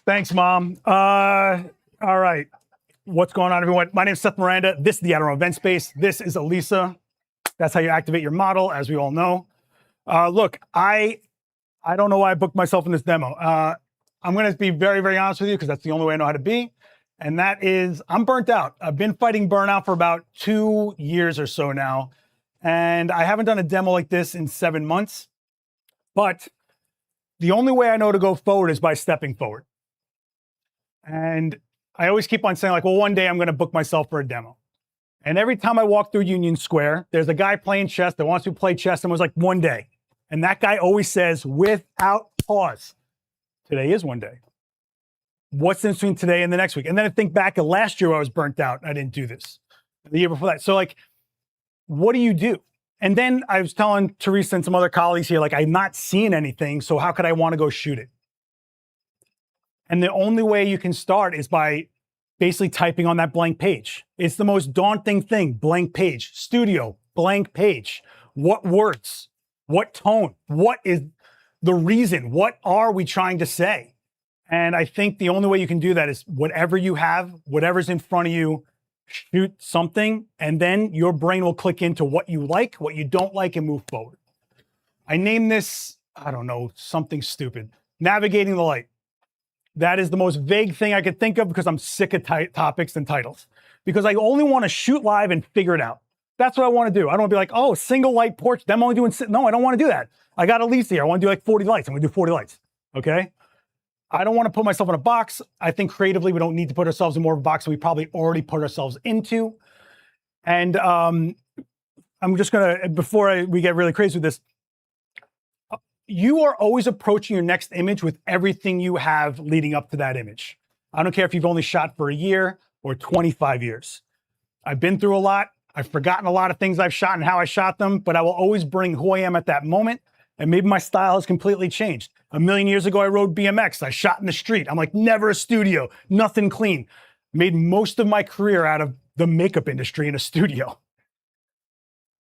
Thanks, Mom. All right. What's going on, everyone? My name is Seth Miranda. This is the Adorama event space. This is Elisa. That's how you activate your model, as we all know. Look, I don't know why I booked myself in this demo. I'm going to be very, very honest with you because that's the only way I know how to be. And that is, I'm burnt out. I've been fighting burnout for about 2 years or so now. And I haven't done a demo like this in 7 months. But the only way I know to go forward is by stepping forward. And I always keep on saying, like, well, one day I'm going to book myself for a demo. And every time I walk through Union Square, there's a guy playing chess that wants to play chess and was like, one day. And that guy always says, without pause, today is one day. What's in between today and the next week? And then I think back to last year where I was burnt out. I didn't do this. The year before that. So, like, what do you do? And then I was telling Teresa and some other colleagues here, like, I'm not seeing anything, so how could I want to go shoot it? And the only way you can start is by basically typing on that blank page. It's the most daunting thing, blank page. Studio, blank page. What words? What tone? What is the reason? What are we trying to say? And I think the only way you can do that is whatever you have, whatever's in front of you, shoot something, and then your brain will click into what you like, what you don't like, and move forward. I named this, I don't know, something stupid. Navigating the light. That is the most vague thing I could think of because I'm sick of topics and titles. Because I only want to shoot live and figure it out. That's what I want to do. I don't want to be like, oh, single light porch, I'm only doing, no, I don't want to do that. I got Elise here. I want to do like 40 lights. I'm going to do 40 lights, okay? I don't want to put myself in a box. I think creatively we don't need to put ourselves in more of a box than we probably already put ourselves into. And I'm just going to, before we get really crazy with this, you are always approaching your next image with everything you have leading up to that image. I don't care if you've only shot for a year or 25 years. I've been through a lot. I've forgotten a lot of things I've shot and how I shot them, but I will always bring who I am at that moment. And maybe my style has completely changed. A million years ago, I rode BMX. I shot in the street. I'm like, never a studio, nothing clean. Made most of my career out of the makeup industry in a studio.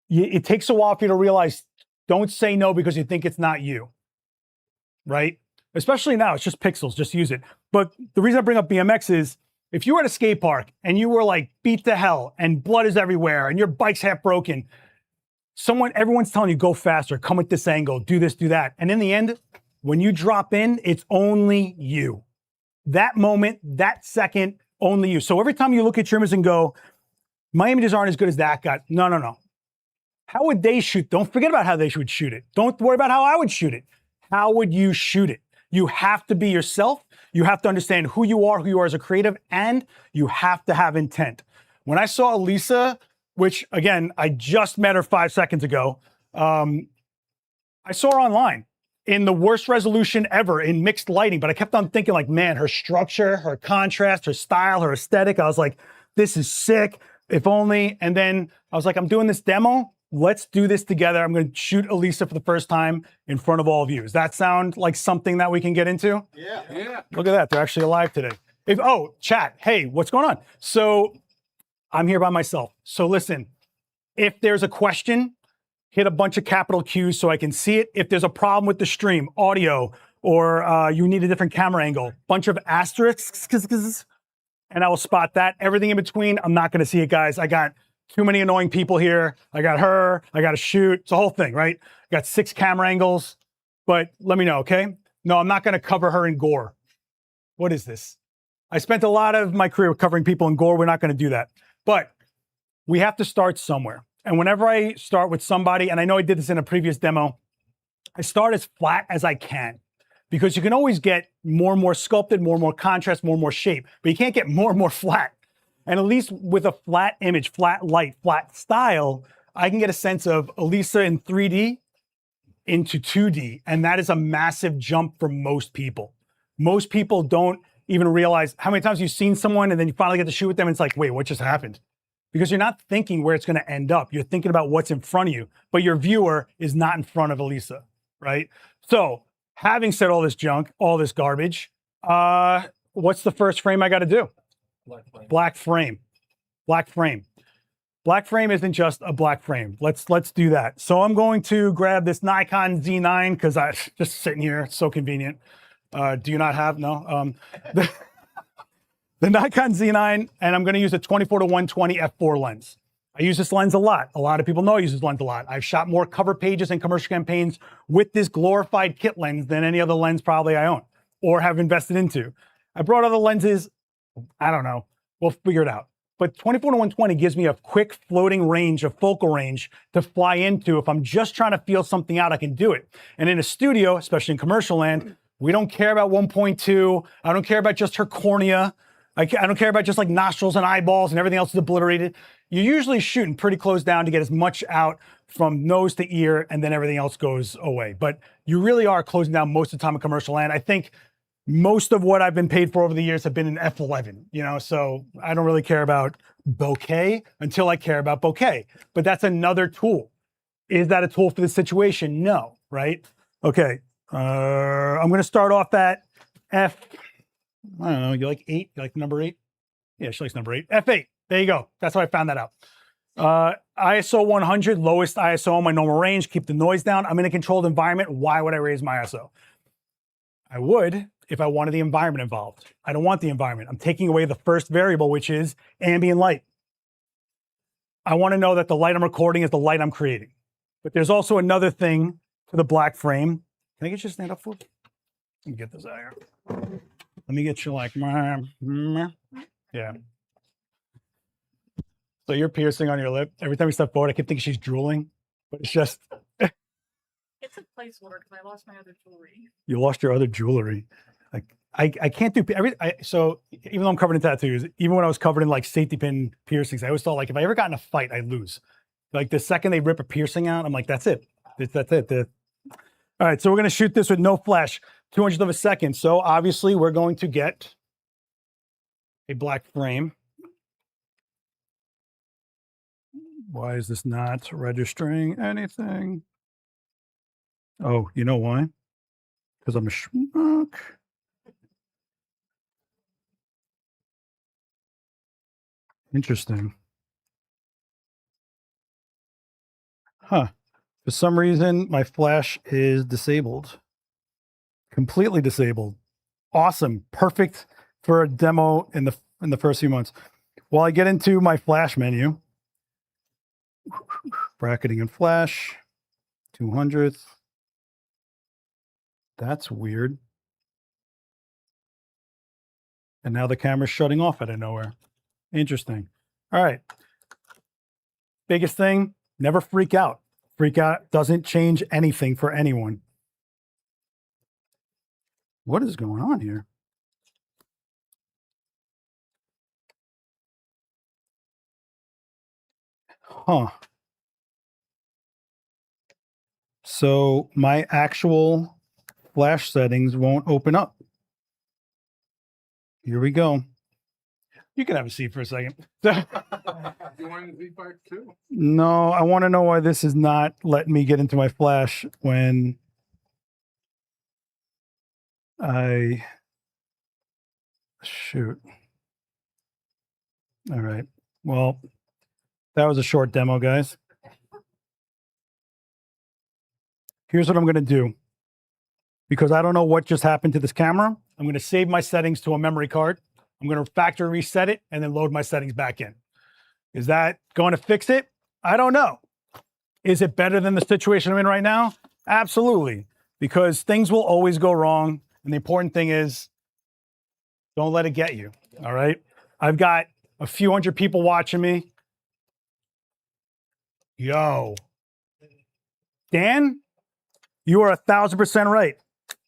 It takes a while for you to realize, don't say no because you think it's not you, right? Especially now, it's just pixels, just use it. But the reason I bring up BMX is, if you were at a skate park and you were like beat to hell and blood is everywhere and your bike's half broken, everyone's telling you, go faster, come at this angle, do this, do that. And in the end, when you drop in, it's only you. That moment, that second, only you. So every time you look at your image and go, my images aren't as good as that guy. No, no, no. How would they shoot? Don't forget about how they would shoot it. Don't worry about how I would shoot it. How would you shoot it? You have to be yourself. You have to understand who you are as a creative, and you have to have intent. When I saw Elisa, which again, I just met her 5 seconds ago, I saw her online in the worst resolution ever in mixed lighting, but I kept on thinking like, man, her structure, her contrast, her style, her aesthetic, I was like, this is sick, if only. And then I was like, I'm doing this demo. Let's do this together. I'm going to shoot Elisa for the first time in front of all of you. Does that sound like something that we can get into? Yeah. Look at that. They're actually alive today. Chat. Hey, what's going on? So I'm here by myself. So listen, if there's a question, hit a bunch of capital Q's so I can see it. If there's a problem with the stream, audio, or you need a different camera angle, bunch of asterisks, and I will spot that. Everything in between, I'm not going to see it, guys. I got too many annoying people here. I got her. I got to shoot. It's a whole thing, right? I got 6 camera angles, but let me know, okay? No, I'm not going to cover her in gore. What is this? I spent a lot of my career covering people in gore. We're not going to do that. But we have to start somewhere. And whenever I start with somebody, and I know I did this in a previous demo, I start as flat as I can. Because you can always get more and more sculpted, more and more contrast, more and more shape. But you can't get more and more flat. And at least with a flat image, flat light, flat style, I can get a sense of Elisa in 3D into 2D. And that is a massive jump for most people. Most people don't even realize how many times you've seen someone and then you finally get to shoot with them and it's like, wait, what just happened? Because you're not thinking where it's going to end up. You're thinking about what's in front of you, but your viewer is not in front of Elisa, right? So having said all this junk, all this garbage, what's the first frame I got to do? Black frame. Black frame. Black frame isn't just a black frame. Let's do that. So I'm going to grab this Nikon Z9 because I just sitting here, it's so convenient. Do you not have? No. The Nikon Z9, and I'm going to use a 24-120 f4 lens. I use this lens a lot. A lot of people know I use this lens a lot. I've shot more cover pages and commercial campaigns with this glorified kit lens than any other lens probably I own or have invested into. I brought other lenses. I don't know. We'll figure it out. But 24-120 gives me a quick floating range, a focal range to fly into. If I'm just trying to feel something out, I can do it. And in a studio, especially in commercial land, we don't care about 1.2. I don't care about just her cornea. I don't care about just like nostrils and eyeballs and everything else is obliterated. You're usually shooting pretty close down to get as much out from nose to ear, and then everything else goes away. But you really are closing down most of the time in commercial land. I think most of what I've been paid for over the years have been in F11, you know, so I don't really care about bokeh until I care about bokeh. But that's another tool. Is that a tool for the situation? No, right? Okay, I'm going to start off at F. I don't know, you like 8? You like number 8? Yeah, she likes number 8. F8. There you go. That's how I found that out. ISO 100, lowest ISO on my normal range. Keep the noise down. I'm in a controlled environment. Why would I raise my ISO? I would if I wanted the environment involved. I don't want the environment. I'm taking away the first variable, which is ambient light. I want to know that the light I'm recording is the light I'm creating. But there's also another thing to the black frame. Can I get you to stand up for me? Let me get this out here. Let me get you like, yeah. So you're piercing on your lip. Every time we step forward, I keep thinking she's drooling, but it's just. It's a placeholder because I lost my other jewelry. You lost your other jewelry. Like I can't do so even though I'm covered in tattoos, even when I was covered in like safety pin piercings, I always thought like if I ever got in a fight, I'd lose. Like the second they rip a piercing out, I'm like, that's it. That's it. All right, so we're gonna shoot this with no flash, 200th of a second. So obviously we're going to get a black frame. Why is this not registering anything? Oh, you know why? Because I'm a schmuck. Interesting. Huh. For some reason, my flash is disabled. Completely disabled. Awesome. Perfect for a demo in the first few months. While I get into my flash menu, bracketing and flash, 200th. That's weird. And now the camera's shutting off out of nowhere. Interesting. All right. Biggest thing, never freak out. Freak out doesn't change anything for anyone. What is going on here? Huh. So my actual flash settings won't open up. Here we go. You can have a seat for a second. You want the Z5 too? No, I want to know why this is not letting me get into my flash when I shoot. All right. Well, that was a short demo, guys. Here's what I'm going to do. Because I don't know what just happened to this camera, I'm going to save my settings to a memory card. I'm going to factory reset it and then load my settings back in. Is that going to fix it? I don't know. Is it better than the situation I'm in right now? Absolutely. Because things will always go wrong. And the important thing is, don't let it get you. All right. I've got a few hundred people watching me. Yo. Dan, you are 1,000% right.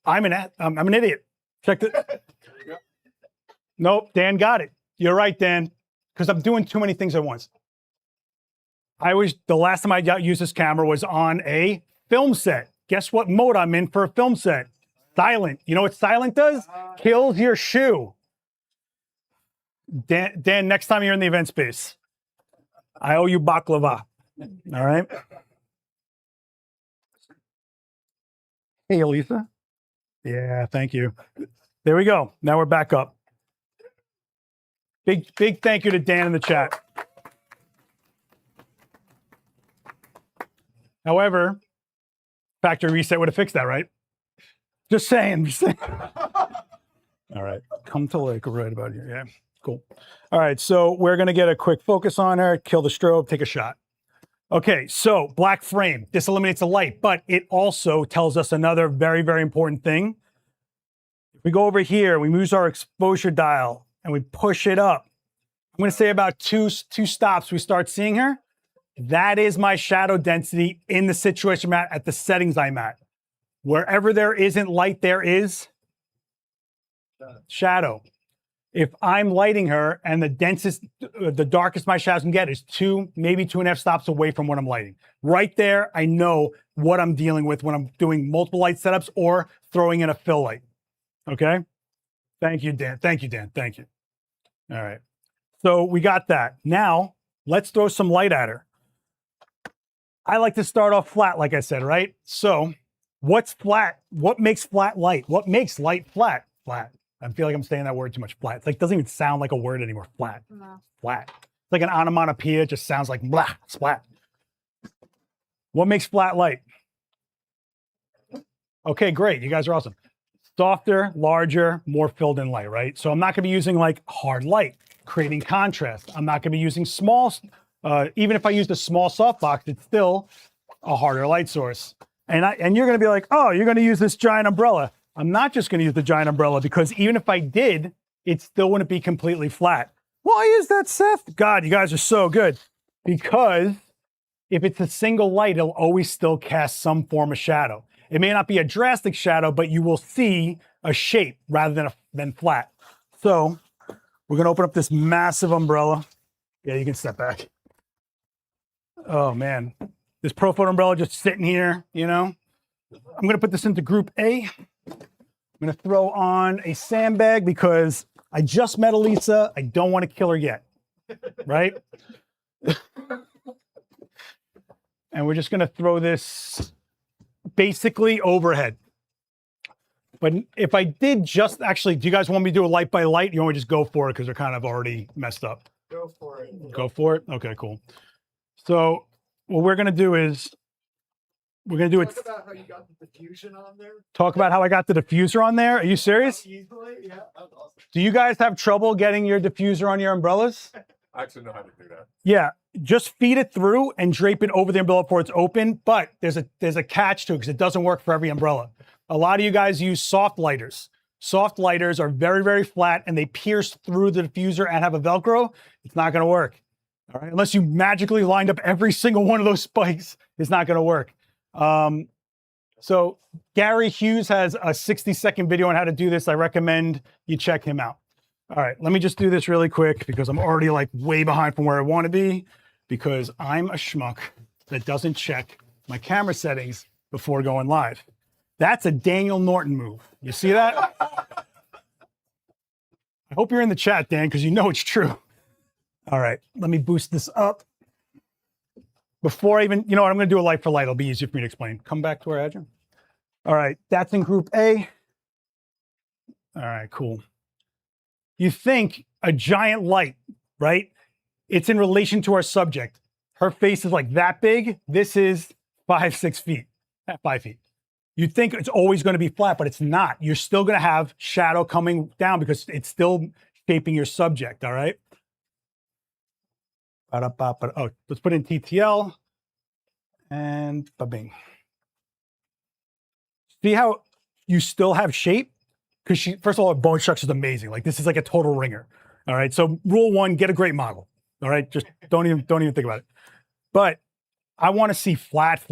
I'm an idiot. Check the. Nope, Dan got it. You're right, Dan, because I'm doing too many things at once. The last time I used this camera was on a film set. Guess what mode I'm in for a film set? Silent. You know what silent does? Kills your shoe. Dan, next time you're in the event space, I owe you baklava. All right. Hey, Elisa. Yeah, thank you. There we go. Now we're back up. Big thank you to Dan in the chat. However, factory reset would have fixed that, right? Just saying. All right, come to lake right about here. Yeah, cool. All right, so we're gonna get a quick focus on her, kill the strobe, take a shot. Okay, so black frame. This eliminates the light, but it also tells us another very, very important thing. If we go over here, we use our exposure dial and we push it up. I'm gonna say about two stops, we start seeing her. That is my shadow density in the situation I'm at the settings I'm at. Wherever there isn't light, there is shadow. If I'm lighting her and the darkest my shadows can get is maybe 2.5 stops away from what I'm lighting. Right there, I know what I'm dealing with when I'm doing multiple light setups or throwing in a fill light. Okay? Thank you, Dan. Thank you, Dan. Thank you. All right. So we got that. Now, let's throw some light at her. I like to start off flat, like I said, right? So what's flat? What makes flat light? What makes light flat? Flat. I feel like I'm saying that word too much. Flat. It's like, doesn't even sound like a word anymore. Flat. No. Flat. It's like an onomatopoeia. It just sounds like blah, splat. What makes flat light? Okay, great. You guys are awesome. Softer, larger, more filled in light, right? So I'm not gonna be using like hard light, creating contrast. I'm not gonna be using small, even if I used a small softbox, it's still a harder light source. And you're gonna be like, oh, you're gonna use this giant umbrella. I'm not just gonna use the giant umbrella because even if I did, it still wouldn't be completely flat. Why is that, Seth? God, you guys are so good. Because if it's a single light, it'll always still cast some form of shadow. It may not be a drastic shadow, but you will see a shape rather than flat. So we're gonna open up this massive umbrella. Yeah, you can step back. Oh man, this Pro Photo umbrella just sitting here, you know? I'm gonna put this into group A. I'm gonna throw on a sandbag because I just met Elisa. I don't wanna kill her yet, right? And we're just gonna throw this basically overhead. But if I did just actually, do you guys want me to do a light by light? You want me to just go for it because they're kind of already messed up? Go for it. Go for it? Okay, cool. So what we're gonna do is we're gonna do it. Talk about how you got the diffusion on there. Talk about how I got the diffuser on there. Are you serious? Easily, yeah, that's awesome. Do you guys have trouble getting your diffuser on your umbrellas? I actually know how to do that. Yeah, just feed it through and drape it over the umbrella before it's open. But there's a catch to it because it doesn't work for every umbrella. A lot of you guys use soft lighters. Soft lighters are very, very flat and they pierce through the diffuser and have a Velcro. It's not going to work. All right, unless you magically lined up every single one of those spikes, it's not going to work. So Gary Hughes has a 60-second video on how to do this. I recommend you check him out. All right, let me just do this really quick because I'm already like way behind from where I want to be because I'm a schmuck that doesn't check my camera settings before going live. That's a Daniel Norton move. You see that? I hope you're in the chat, Dan, because you know it's true. All right, let me boost this up. Before I even, you know what, I'm going to do a light for light. It'll be easier for me to explain. Come back to where I had you. All right, that's in group A. All right, cool. You think a giant light, right? It's in relation to our subject. Her face is like that big. This is 5 feet. You'd think it's always going to be flat, but it's not. You're still going to have shadow coming down because it's still shaping your subject, all right? Oh, let's put in TTL and ba-bing. See how you still have shape? Because first of all, her bone structure is amazing. Like this is like a total ringer. All right. So rule one, get a great model. All right. Just don't even think about it. But I want to see flat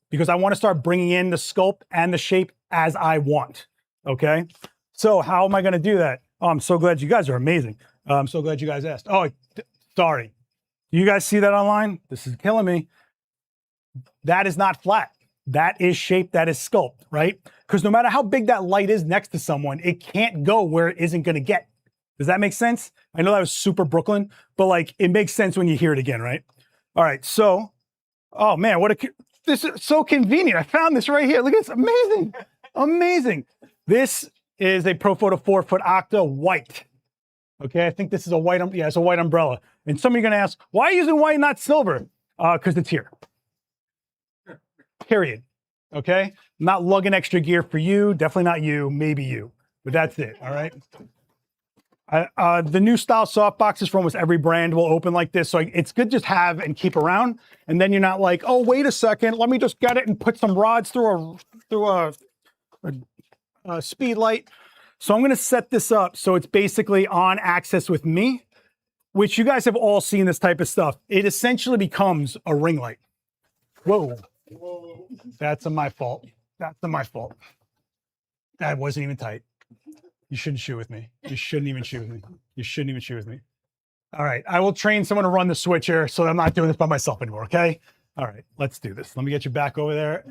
because I want to start bringing in the sculpt and the shape as I want. Okay. So how am I going to do that? Oh, I'm so glad you guys are amazing. I'm so glad you guys asked. Oh, sorry. Do you guys see that online? This is killing me. That is not flat. That is shape, that is sculpt, right? Because no matter how big that light is next to someone, it can't go where it isn't going to get. Does that make sense? I know that was super Brooklyn, but like it makes sense when you hear it again, right? All right, so, oh man, this is so convenient. I found this right here. Look at this, amazing, amazing. This is a Pro Photo 4-foot Octa white. Okay, I think this is a white, yeah, it's a white umbrella. And some of you are going to ask, why are you using white, not silver? Because it's here. Period. Okay? I'm not lugging extra gear for you. Definitely not you. Maybe you. but that's it. All right. The new style soft boxes for almost every brand will open like this. So it's good to just have and keep around. And then you're not like, oh, wait a second, let me just get it and put some rods through a speed light. So I'm going to set this up so it's basically on axis with me, which you guys have all seen this type of stuff. It essentially becomes a ring light. Whoa. Whoa. That's my fault. That's my fault. That wasn't even tight. You shouldn't shoot with me. You shouldn't even shoot with me. You shouldn't even shoot with me. All right. I will train someone to run the switcher so that I'm not doing this by myself anymore. Okay. All right. Let's do this. Let me get you back over there.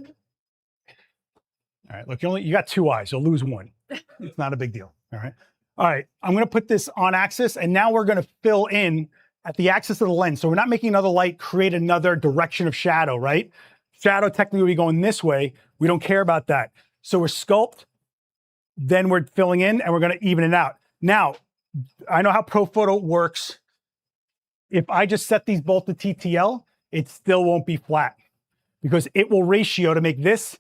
All right. Look, you got 2 eyes. You'll lose one. It's not a big deal. All right. All right. I'm going to put this on axis, and now we're going to fill in at the axis of the lens. So we're not making another light create another direction of shadow, right? Shadow technically will be going this way. We don't care about that. So we're sculpt, then we're filling in, and we're going to even it out. Now, I know how ProPhoto works. If I just set these both to TTL, it still won't be flat because it will ratio to make this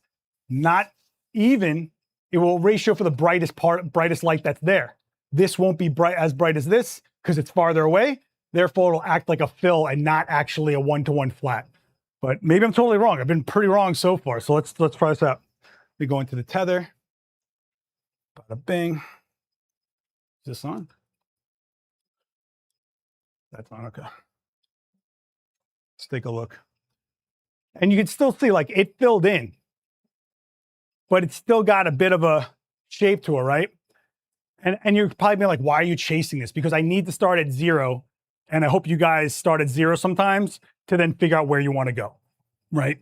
not even. It will ratio for the brightest light that's there. This won't be as bright as this because it's farther away. Therefore, it'll act like a fill and not actually a 1-to-1 flat. But maybe I'm totally wrong. I've been pretty wrong so far. So let's try this out. We go into the tether. Bada bing. Is this on? That's on. Okay. Let's take a look. And you can still see like it filled in, but it's still got a bit of a shape to it, right? And you're probably being like, why are you chasing this? Because I need to start at 0. And I hope you guys start at 0 sometimes to then figure out where you want to go, right?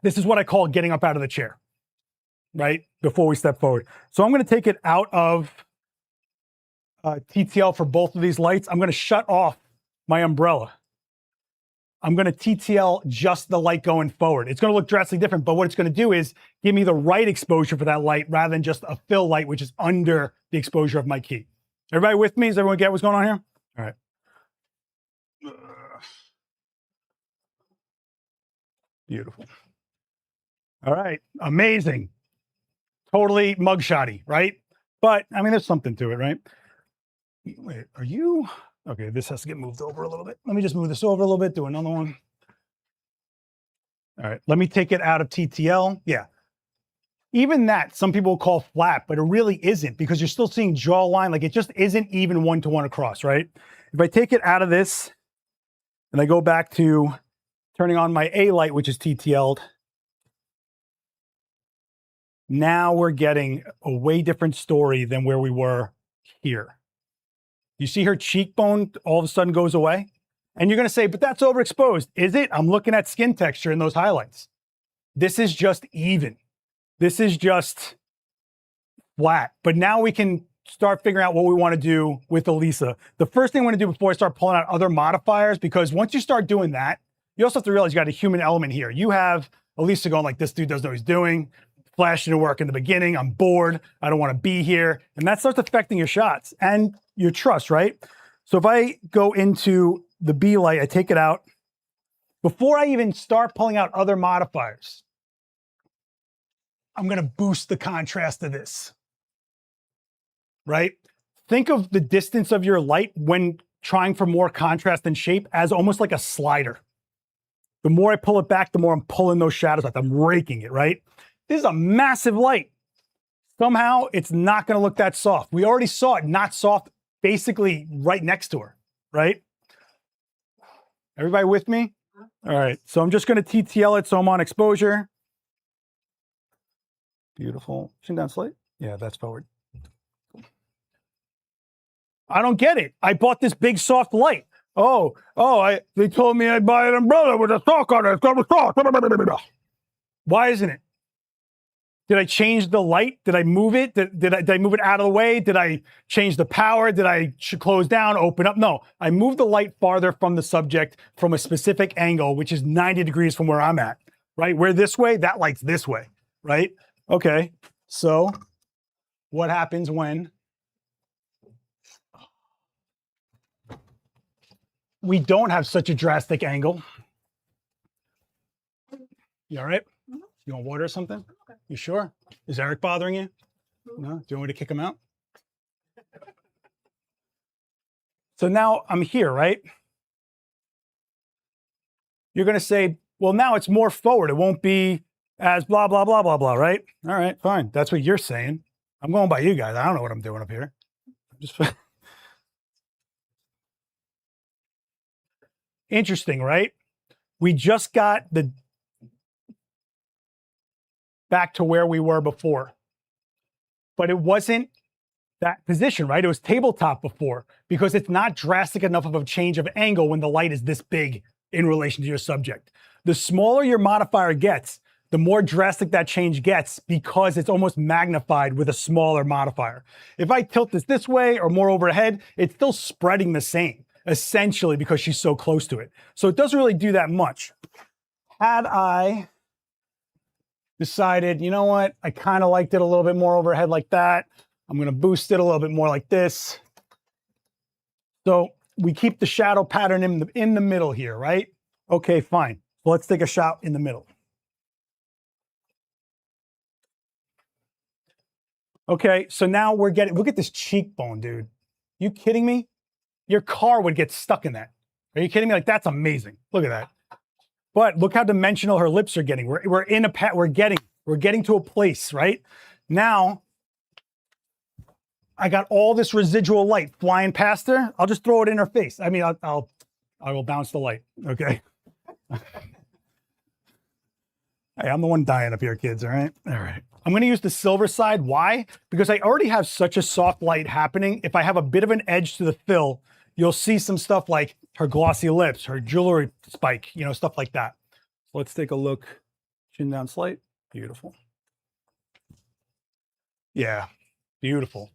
This is what I call getting up out of the chair, right? Before we step forward. So I'm going to take it out of TTL for both of these lights. I'm going to shut off my umbrella. I'm going to TTL just the light going forward. It's going to look drastically different, but what it's going to do is give me the right exposure for that light rather than just a fill light, which is under the exposure of my key. Everybody with me? Does everyone get what's going on here? All right. Beautiful. All right. Amazing. Totally mugshotty, right? But I mean, there's something to it, right? Wait, are you? Okay, this has to get moved over a little bit. Let me just move this over a little bit, do another one. All right, let me take it out of TTL. Yeah. Even that, some people call flat, but it really isn't because you're still seeing jaw line. Like it just isn't even 1-to-1 across, right? If I take it out of this and I go back to turning on my A light, which is TTL'd, now we're getting a way different story than where we were here. You see her cheekbone all of a sudden goes away? And you're going to say, but that's overexposed. Is it? I'm looking at skin texture in those highlights. This is just even. This is just flat. But now we can start figuring out what we want to do with Elisa. The first thing I want to do before I start pulling out other modifiers, because once you start doing that, you also have to realize you got a human element here. You have Elisa going like, this dude doesn't know what he's doing. Flash didn't work in the beginning. I'm bored. I don't want to be here. And that starts affecting your shots and your trust, right? So if I go into the B light, I take it out. Before I even start pulling out other modifiers, I'm going to boost the contrast of this, right? Think of the distance of your light when trying for more contrast and shape as almost like a slider. The more I pull it back, the more I'm pulling those shadows out. I'm raking it, right? This is a massive light. Somehow it's not going to look that soft. We already saw it not soft, basically right next to her, right? Everybody with me? All right, so I'm just going to TTL it so I'm on exposure. Beautiful. Chin down slight. Yeah, that's forward. I don't get it. I bought this big soft light. They told me I'd buy an umbrella with a sock on it. It's got a sock. Why isn't it? Did I change the light? Did I move it? Did I move it out of the way? Did I change the power? Did I close down, open up? No, I moved the light farther from the subject from a specific angle, which is 90 degrees from where I'm at, right? We're this way, that light's this way, right? Okay, so what happens when we don't have such a drastic angle? You all right? You want water or something? Okay. You sure? Is Eric bothering you? Mhm. No? Do you want me to kick him out? So now I'm here, right? You're going to say, well, now it's more forward. It won't be as blah, blah, blah, blah, blah, right? All right, fine. That's what you're saying. I'm going by you guys. I don't know what I'm doing up here. Just interesting, right? We just got the back to where we were before, but it wasn't that position, right? It was tabletop before because it's not drastic enough of a change of angle when the light is this big in relation to your subject. The smaller your modifier gets, the more drastic that change gets because it's almost magnified with a smaller modifier. If I tilt this way or more overhead, it's still spreading the same, essentially because she's so close to it. So it doesn't really do that much. Had I decided, you know what, I kind of liked it a little bit more overhead like that, I'm going to boost it a little bit more like this. So we keep the shadow pattern in the middle here, right? Okay, fine. So let's take a shot in the middle. Okay, so now we're getting, look at this cheekbone, dude. You kidding me? Your car would get stuck in that. Are you kidding me? Like, that's amazing. Look at that. But look how dimensional her lips are getting. We're in a we're getting to a place, right? Now, I got all this residual light flying past her. I'll just throw it in her face. I mean, I will bounce the light. Okay. Hey, I'm the one dying up here, kids. All right. All right. I'm going to use the silver side. Why? Because I already have such a soft light happening. If I have a bit of an edge to the fill, you'll see some stuff like her glossy lips, her jewelry spike, you know, stuff like that. So let's take a look. Chin down slight. Beautiful. Yeah. Beautiful.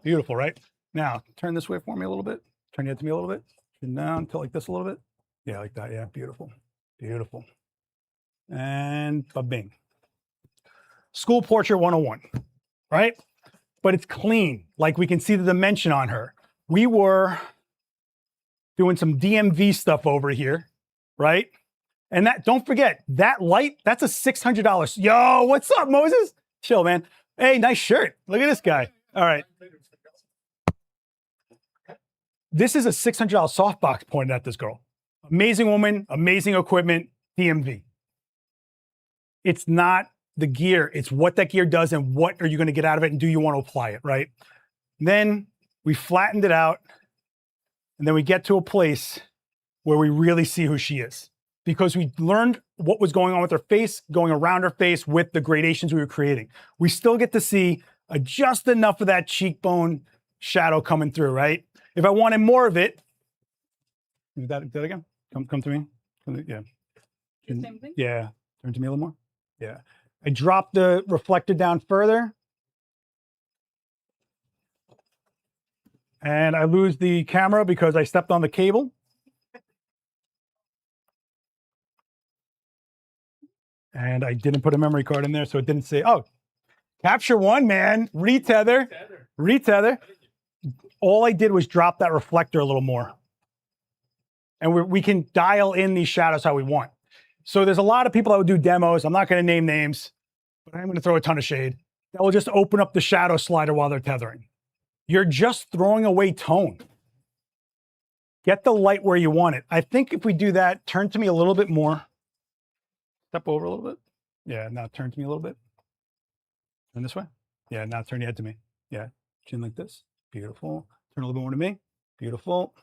Beautiful, right? Now, turn this way for me a little bit. Turn your head to me a little bit. Chin down, tilt like this a little bit. Yeah, like that. Yeah, beautiful. Beautiful. And ba-bing. School Portrait 101, right? But it's clean. Like we can see the dimension on her. We were doing some DMV stuff over here, right? And that, don't forget, that light, that's a $600. Yo, what's up, Moses? Chill, man. Hey, nice shirt. Look at this guy. All right. This is a $600 softbox pointed at this girl. Amazing woman, amazing equipment, DMV. It's not the gear, it's what that gear does and what are you going to get out of it and do you want to apply it, right? Then we flattened it out and then we get to a place where we really see who she is because we learned what was going on with her face, going around her face with the gradations we were creating. We still get to see just enough of that cheekbone shadow coming through, right? If I wanted more of it, do that again. Come to me. Yeah. Same thing? Yeah. Turn to me a little more. Yeah. I drop the reflector down further. And I lose the camera because I stepped on the cable. And I didn't put a memory card in there, so it didn't say, oh, capture one, man. Retether. Retether. All I did was drop that reflector a little more. And we can dial in these shadows how we want. So there's a lot of people that would do demos. I'm not going to name names, but I'm going to throw a ton of shade. That will just open up the shadow slider while they're tethering. You're just throwing away tone. Get the light where you want it. I think if we do that, turn to me a little bit more. Step over a little bit. Yeah, now turn to me a little bit. Turn this way. Yeah, now turn your head to me. Yeah, chin like this. Beautiful. Turn a little bit more to me. Beautiful.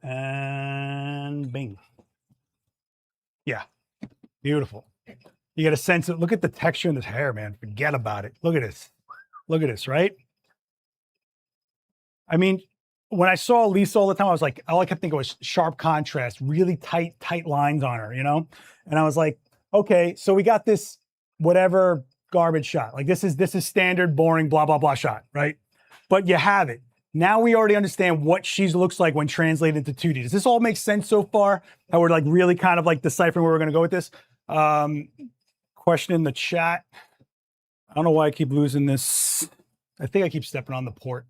And bing. Yeah, beautiful. You get a sense of, look at the texture in this hair, man. Forget about it. Look at this. Look at this, right? I mean, when I saw Lisa all the time, I was like, all I kept thinking was sharp contrast, really tight lines on her, you know? And I was like, okay, so we got this whatever garbage shot. Like this is standard, boring, blah, blah, blah shot, right? But you have it. Now we already understand what she looks like when translated into 2D. Does this all make sense so far? How we're like really kind of like deciphering where we're going to go with this? Question in the chat. I don't know why I keep losing this. I think I keep stepping on the port.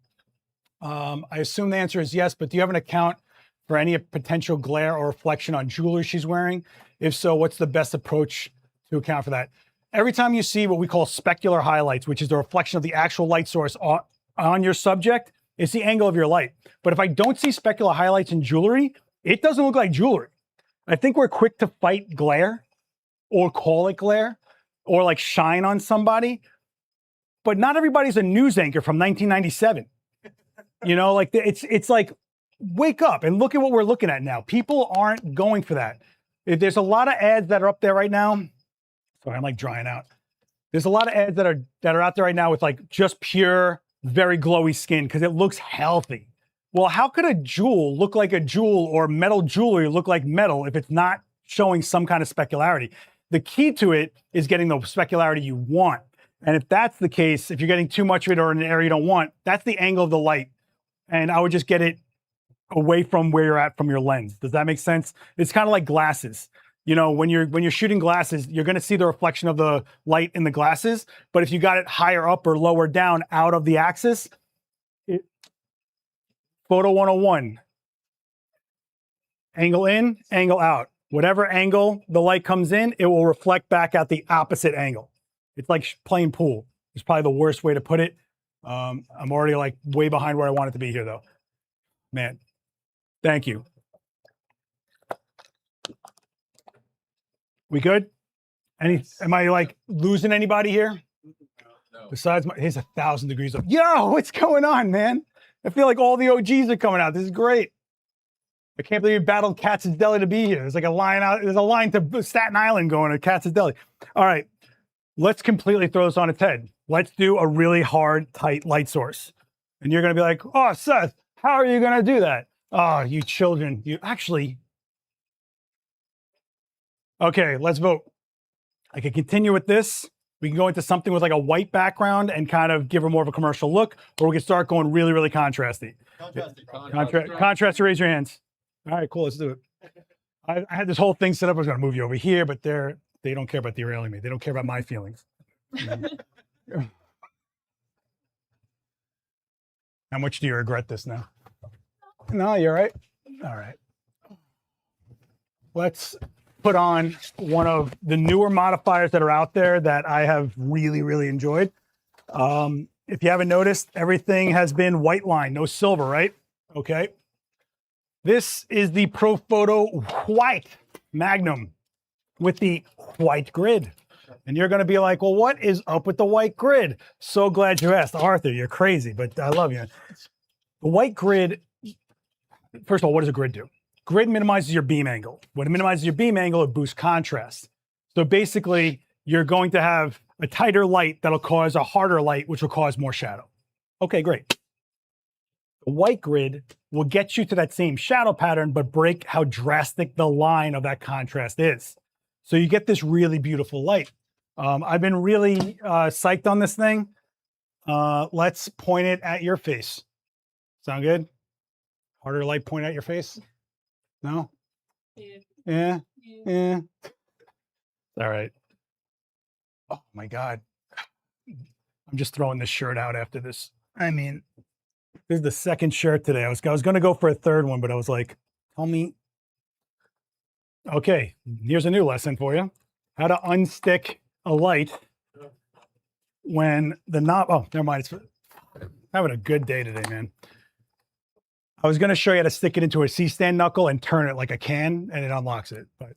I assume the answer is yes, but do you have an account for any potential glare or reflection on jewelry she's wearing? If so, what's the best approach to account for that? Every time you see what we call specular highlights, which is the reflection of the actual light source on your subject, It's the angle of your light. But if I don't see specular highlights in jewelry, it doesn't look like jewelry. I think we're quick to fight glare or call it glare or like shine on somebody. But not everybody's a news anchor from 1997. You know, like it's like, wake up and look at what we're looking at now. People aren't going for that. There's a lot of ads that are up there right now. Sorry, I'm like drying out. There's a lot of ads that are out there right now with like just pure, very glowy skin because it looks healthy. Well, how could a jewel look like a jewel or metal jewelry look like metal if it's not showing some kind of specularity? The key to it is getting the specularity you want. And if that's the case, if you're getting too much of it or in an area you don't want, that's the angle of the light. And I would just get it away from where you're at from your lens. Does that make sense? It's kind of like glasses. You know, when you're shooting glasses, you're going to see the reflection of the light in the glasses. But if you got it higher up or lower down out of the axis, Photo 101, angle in, angle out. Whatever angle the light comes in, it will reflect back at the opposite angle. It's like playing pool. It's probably the worst way to put it. I'm already like way behind where I want it to be here though. Man, thank you. We good? Am I like losing anybody here? No. Besides here's 1,000 degrees up. Yo, what's going on, man? I feel like all the OGs are coming out. This is great. I can't believe we battled Katz's Deli to be here. There's like a line out. There's a line to Staten Island going to Katz's Deli. All right, let's completely throw this on its head. Let's do a really hard, tight light source. And you're going to be like, oh, Seth, how are you going to do that? Oh, you children, you actually. Okay, let's vote. I can continue with this. We can go into something with like a white background and kind of give her more of a commercial look, or we can start going really, really contrasty. Contrast, raise your hands. All right, cool, let's do it. I had this whole thing set up. I was going to move you over here, but they don't care about derailing me. They don't care about my feelings. How much do you regret this now? No, you're right. All right. Let's put on one of the newer modifiers that are out there that I have really, really enjoyed. If you haven't noticed, everything has been white line, no silver, right? Okay. This is the Profoto White Magnum with the white grid. And you're going to be like, well, what is up with the white grid? So glad you asked. Arthur, you're crazy, but I love you. The white grid, first of all, what does a grid do? Grid minimizes your beam angle. When it minimizes your beam angle, it boosts contrast. So basically, you're going to have a tighter light that'll cause a harder light, which will cause more shadow. Okay, great. The white grid will get you to that same shadow pattern, but break how drastic the line of that contrast is. So you get this really beautiful light. I've been really psyched on this thing. Let's point it at your face. Sound good? Harder light point at your face? No? Yeah. All right. Oh my God. I'm just throwing this shirt out after this. I mean, this is the second shirt today. I was going to go for a third one, but I was like, tell me. Okay, here's a new lesson for you. How to unstick a light when the knob, oh, never mind. It's having a good day today, man. I was going to show you how to stick it into a C-stand knuckle and turn it like a can, and it unlocks it. But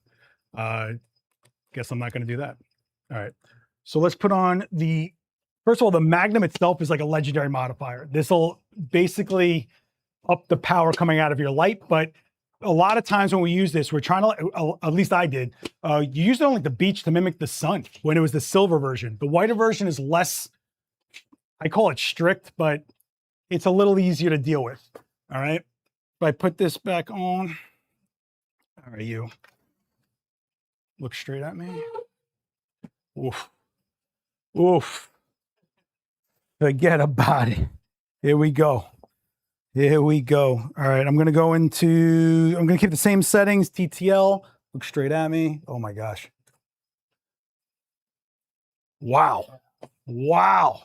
guess I'm not going to do that. All right. So let's put on the, first of all, the Magnum itself is like a legendary modifier. This will basically up the power coming out of your light. But a lot of times when we use this, we're trying to, at least I did, you use it on like the beach to mimic the sun when it was the silver version. The whiter version is less, I call it strict, but it's a little easier to deal with. All right. If I put this back on, all right, you look straight at me. Oof. Oof. Forget about it. Here we go. Here we go. All right. I'm going to keep the same settings, TTL. Look straight at me. Oh my gosh. Wow. Wow.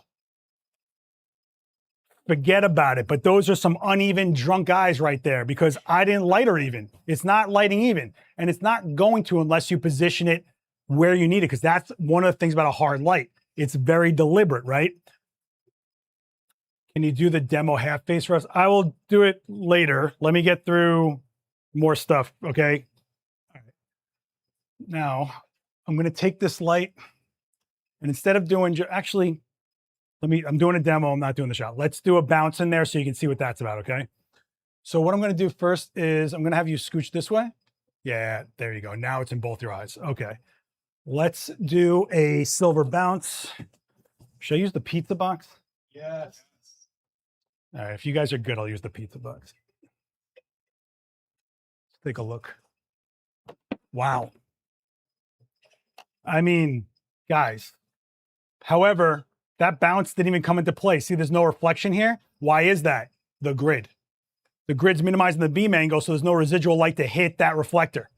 Forget about it. But those are some uneven drunk eyes right there because I didn't light her even. It's not lighting even. And it's not going to unless you position it where you need it, because that's one of the things about a hard light. It's very deliberate, right? Can you do the demo half face for us? I will do it later. Let me get through more stuff, okay? All right. Now, I'm going to take this light, and instead of doing, actually, I'm doing a demo. I'm not doing the shot. Let's do a bounce in there so you can see what that's about, okay? So what I'm going to do first is I'm going to have you scooch this way. Yeah, there you go. Now it's in both your eyes. Okay. Let's do a silver bounce. Should I use the pizza box? Yes. All right, if you guys are good, I'll use the pizza box. Let's take a look. Wow. I mean, guys, however, that bounce didn't even come into play. See, there's no reflection here. Why is that? The grid. The grid's minimizing the beam angle, so there's no residual light to hit that reflector,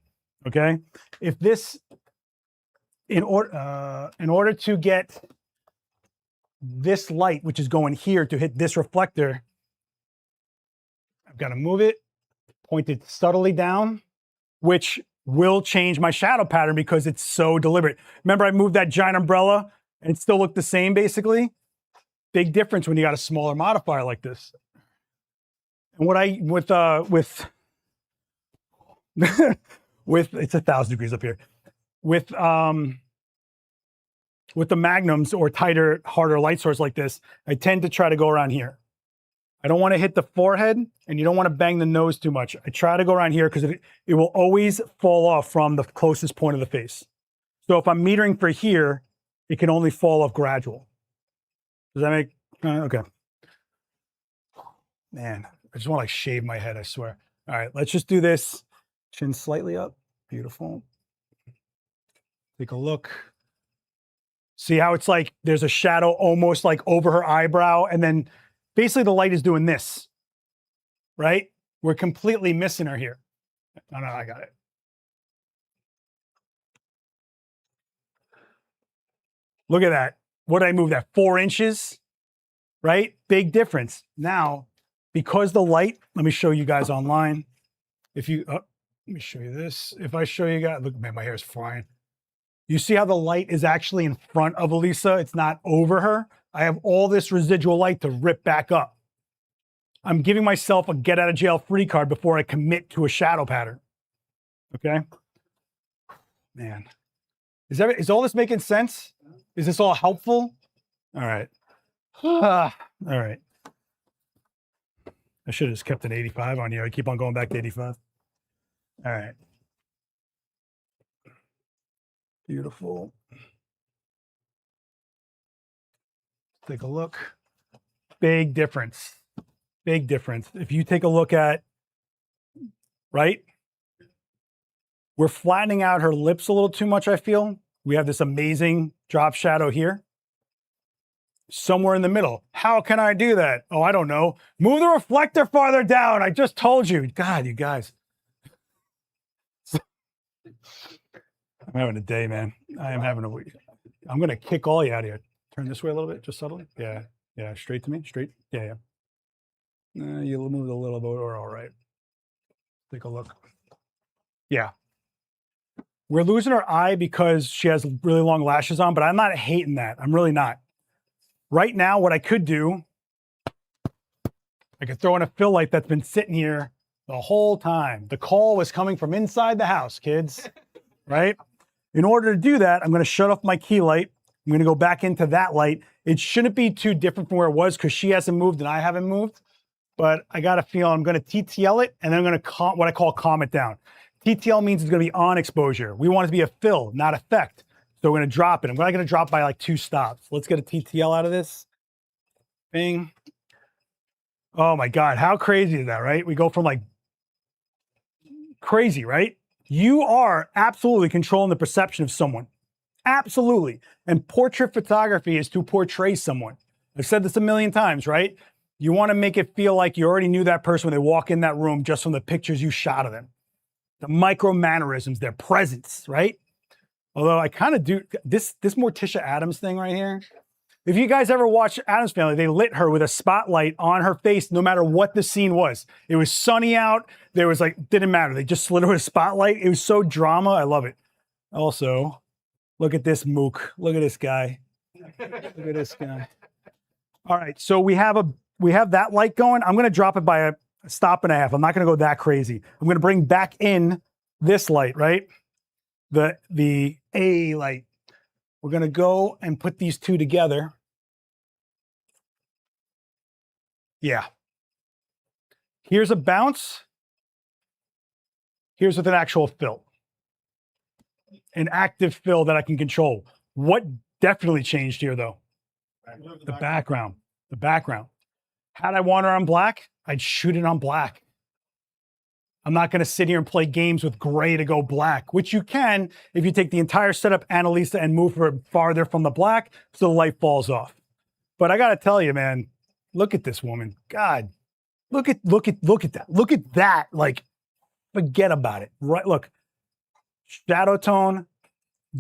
okay? If this, in order to get this light, which is going here to hit this reflector, I've got to move it, point it subtly down, which will change my shadow pattern because it's so deliberate. Remember, I moved that giant umbrella and it still looked the same, basically. Big difference when you got a smaller modifier like this. And what I, with it's 1,000 degrees up here. With the magnums or tighter, harder light source like this, I tend to try to go around here. I don't want to hit the forehead, and you don't want to bang the nose too much. I try to go around here because it will always fall off from the closest point of the face. So if I'm metering for here, it can only fall off gradual. Does that make, okay. Man, I just want to like shave my head, I swear. All right, let's just do this. Chin slightly up, beautiful. Take a look. See how it's like there's a shadow almost like over her eyebrow, and then basically the light is doing this, right? We're completely missing her here. No, I got it. Look at that. What did I move that? 4 inches, right? Big difference. Now, because the light, let me show you guys online. If you, let me show you this. If I show you guys, look, man, my hair is flying. You see how the light is actually in front of Elisa? It's not over her. I have all this residual light to rip back up. I'm giving myself a get out of jail free card before I commit to a shadow pattern. Okay? Man. Is all this making sense? Is this all helpful? All right. All right. I should have just kept an 85 on you. I keep on going back to 85. All right. Beautiful. Take a look. Big difference. Big difference. If you take a look at, right? We're flattening out her lips a little too much, I feel. We have this amazing drop shadow here. Somewhere in the middle. How can I do that? Oh, I don't know. Move the reflector farther down. I just told you. God, you guys. I'm having a day, man. I am having a week. I'm going to kick all you out of here. Turn this way a little bit, just subtly. Yeah. Yeah. Straight to me. Straight. Yeah. Yeah. You moved a little bit. Or all right. Take a look. Yeah. We're losing her eye because she has really long lashes on, but I'm not hating that. I'm really not. Right now, what I could do, I could throw in a fill light that's been sitting here the whole time. The call was coming from inside the house, kids, right? In order to do that, I'm going to shut off my key light. I'm going to go back into that light. It shouldn't be too different from where it was because she hasn't moved and I haven't moved. But I got a feel I'm going to TTL it, and then I'm going to what I call calm it down. TTL means it's going to be on exposure. We want it to be a fill, not effect. So we're going to drop it. I'm not going to drop by like 2 stops. Let's get a TTL out of this. Bing. Oh my God. How crazy is that, right? We go from like crazy, right? You are absolutely controlling the perception of someone. Absolutely. And portrait photography is to portray someone. I've said this a million times, right? You want to make it feel like you already knew that person when they walk in that room just from the pictures you shot of them. The micro mannerisms, their presence, right? Although I kind of do this Morticia Addams thing right here. If you guys ever watch Addams Family, they lit her with a spotlight on her face no matter what the scene was. It was sunny out. There was like, didn't matter. They just lit her with a spotlight. It was so drama. I love it. Also, look at this mook. Look at this guy. Look at this guy. All right. So we have we have that light going. I'm going to drop it by a stop and a half. I'm not going to go that crazy. I'm going to bring back in this light, right? The A light. We're going to go and put these two together. Yeah. Here's a bounce. Here's with an actual fill. An active fill that I can control. What definitely changed here though? The background. The background. Had I want her on black, I'd shoot it on black. I'm not going to sit here and play games with gray to go black, which you can if you take the entire setup, Annalisa, and move her farther from the black so the light falls off. But I got to tell you, man, look at this woman. God, look at that. Look at that. Like, forget about it. Right? Look, shadow tone.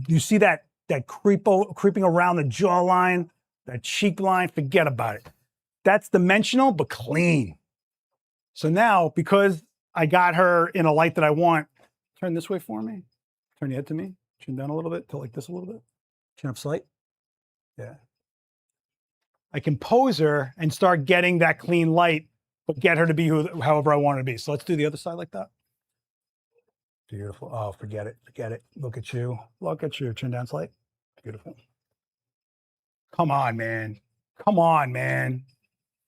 You see that creeping around the jawline, that cheek line. Forget about it. That's dimensional, but clean. So now, because I got her in a light that I want, turn this way for me. Turn your head to me. Chin down a little bit. Tilt like this a little bit. Chin up slight. Yeah. I can pose her and start getting that clean light, but get her to be however I want her to be. So let's do the other side like that. Beautiful. Oh, forget it. Forget it. Look at you. Look at you. Chin down slight. Beautiful. Come on, man. Come on, man.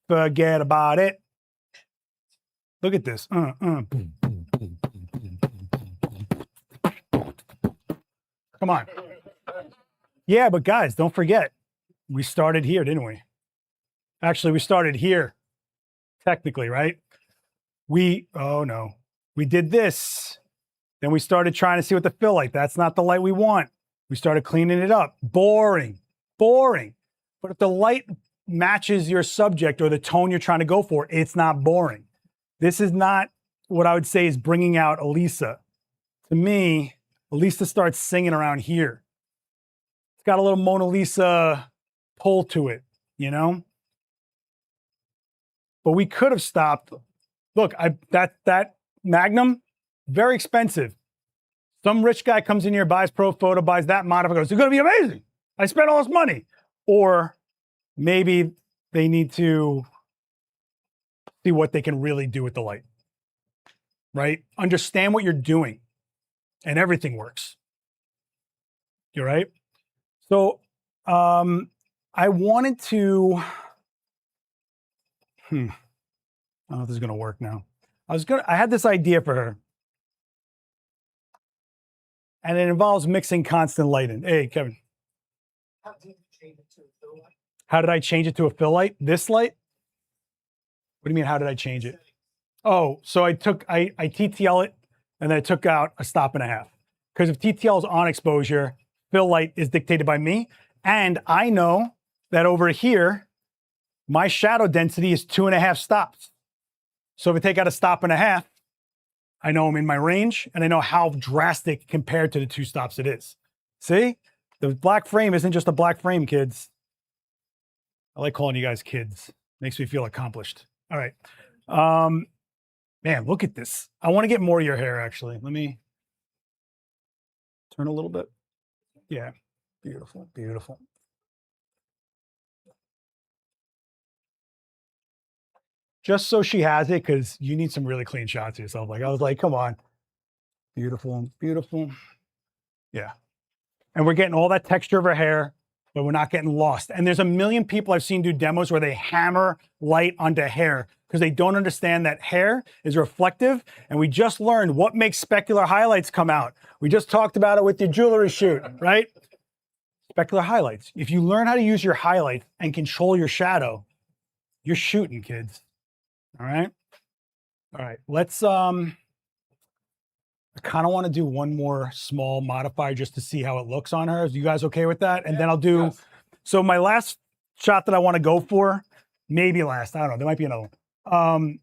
Forget about it. Look at this. Come on. Yeah, but guys, don't forget. We started here, didn't we? Actually, we started here. Technically, right? Oh no. We did this. Then we started trying to see what the fill light. That's not the light we want. We started cleaning it up. Boring. Boring. But if the light matches your subject or the tone you're trying to go for, it's not boring. This is not what I would say is bringing out Elisa. To me, Elisa starts singing around here. It's got a little Mona Lisa pull to it, you know? But we could have stopped. Look, that Magnum, very expensive. Some rich guy comes in here, buys Pro Photo, buys that modifier, goes, it's going to be amazing. I spent all this money. Or maybe they need to see what they can really do with the light, right? Understand what you're doing and everything works. You're right. So I wanted to, I don't know if this is going to work now. I had this idea for her and it involves mixing constant light in. Hey, Kevin. How did you change it to a fill light? How did I change it to a fill light? This light? What do you mean, how did I change it? Oh, so I TTL it, and then I took out a stop and a half. Because if TTL is on exposure, fill light is dictated by me. And I know that over here, my shadow density is 2.5 stops. So if I take out a stop and a half, I know I'm in my range, and I know how drastic compared to the 2 stops it is. See? The black frame isn't just a black frame, kids. I like calling you guys kids. Makes me feel accomplished. All right. Man, look at this. I want to get more of your hair, actually. Let me turn a little bit. Yeah. Beautiful. Beautiful. Just so she has it, because you need some really clean shots of yourself. Like, I was like, come on. Beautiful. Beautiful. Yeah. And we're getting all that texture of her hair, but we're not getting lost. And there's a million people I've seen do demos where they hammer light onto hair because they don't understand that hair is reflective. And we just learned what makes specular highlights come out. We just talked about it with your jewelry shoot, right? Specular highlights. If you learn how to use your highlight and control your shadow, you're shooting, kids. All right? All right, let's, I kind of want to do one more small modifier just to see how it looks on her. Are you guys okay with that? And then I'll do, yes. So my last shot that I want to go for, maybe last, I don't know, there might be another one.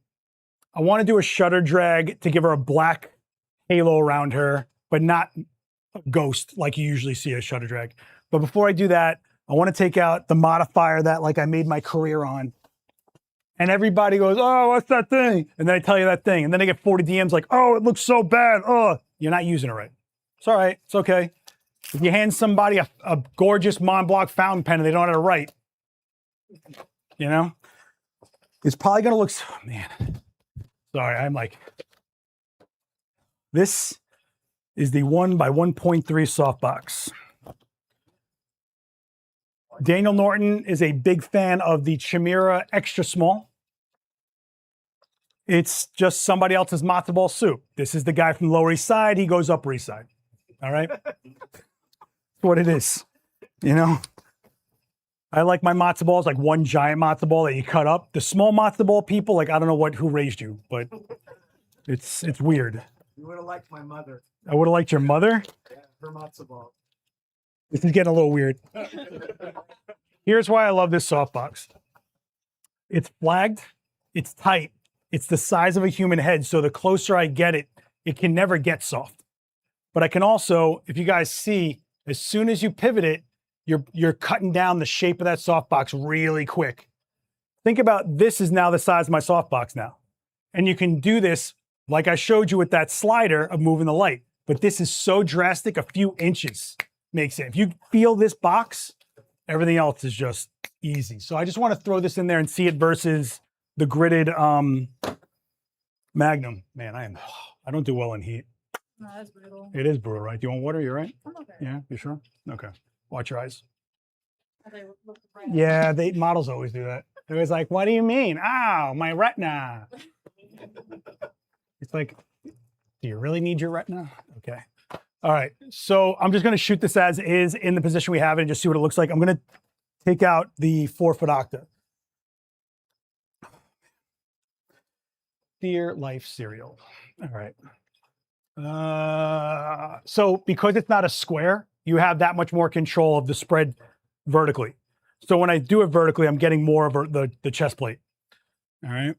I want to do a shutter drag to give her a black halo around her, but not a ghost like you usually see a shutter drag. But before I do that, I want to take out the modifier that like I made my career on. And everybody goes, oh, what's that thing? And then I tell you that thing. And then I get 40 DMs like, oh, it looks so bad. Oh, you're not using it right. It's all right. It's okay. If you hand somebody a gorgeous Mont Blanc fountain pen and they don't know how to write, you know? It's probably gonna look, man, sorry, I'm like, this is the 1x1.3 softbox. Daniel Norton is a big fan of the Chimera Extra Small. It's just somebody else's matzo ball soup. This is the guy from Lower East Side. He goes Upper East Side. All right? That's what it is. You know? I like my matzo balls like one giant matzo ball that you cut up. The small matzo ball people, like, I don't know who raised you, but it's weird. You would have liked my mother. I would have liked your mother. Yeah, her matzo ball. This is getting a little weird. Here's why I love this softbox. It's flagged. It's tight. It's the size of a human head. So the closer I get it, it can never get soft. But I can also, if you guys see, as soon as you pivot it, you're cutting down the shape of that softbox really quick. Think about this is now the size of my softbox now. And you can do this like I showed you with that slider of moving the light. But this is so drastic, a few inches makes it. If you feel this box, everything else is just easy. So I just want to throw this in there and see it versus the gridded Magnum. Man, I don't do well in heat. No, that's brutal. It is brutal, right? Do you want water? You're right? I'm okay. Yeah, you sure? Okay. Watch your eyes. They look right Yeah, models always do that. They're always like, what do you mean? Ow, my retina. It's like, do you really need your retina? Okay. All right. So I'm just going to shoot this as is in the position we have it and just see what it looks like. I'm going to take out the 4-foot octa. Dear Life cereal. All right. So because it's not a square, you have that much more control of the spread vertically. So when I do it vertically, I'm getting more of the chest plate. All right.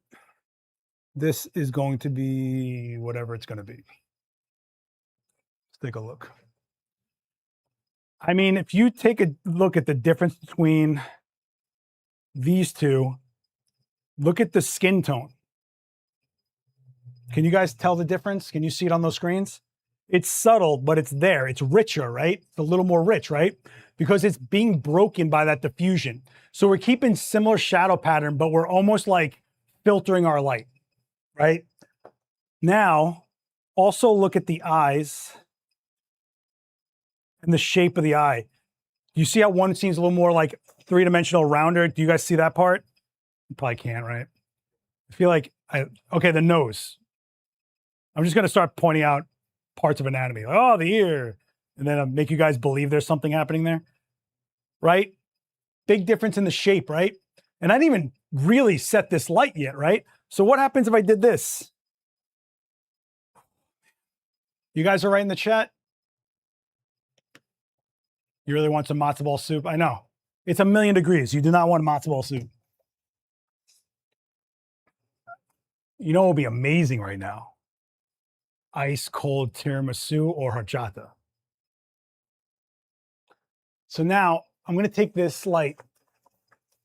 This is going to be whatever it's going to be. Let's take a look. I mean, if you take a look at the difference between these two, look at the skin tone. Can you guys tell the difference? Can you see it on those screens? It's subtle, but it's there. It's richer, right? It's a little more rich, right? Because it's being broken by that diffusion. So we're keeping similar shadow pattern, but we're almost like filtering our light, right? Now, also look at the eyes and the shape of the eye. You see how one seems a little more like three-dimensional rounder? Do you guys see that part? You probably can't, right? I feel like, okay, the nose. I'm just gonna start pointing out parts of anatomy. Like, oh, the ear. And then I'll make you guys believe there's something happening there, right? Big difference in the shape, right? And I didn't even really set this light yet, right? So what happens if I did this? You guys are right in the chat? You really want some matzo ball soup? I know. It's 1,000,000 degrees. You do not want matzo ball soup. You know what would be amazing right now? Ice cold tiramisu or horchata. So now I'm going to take this light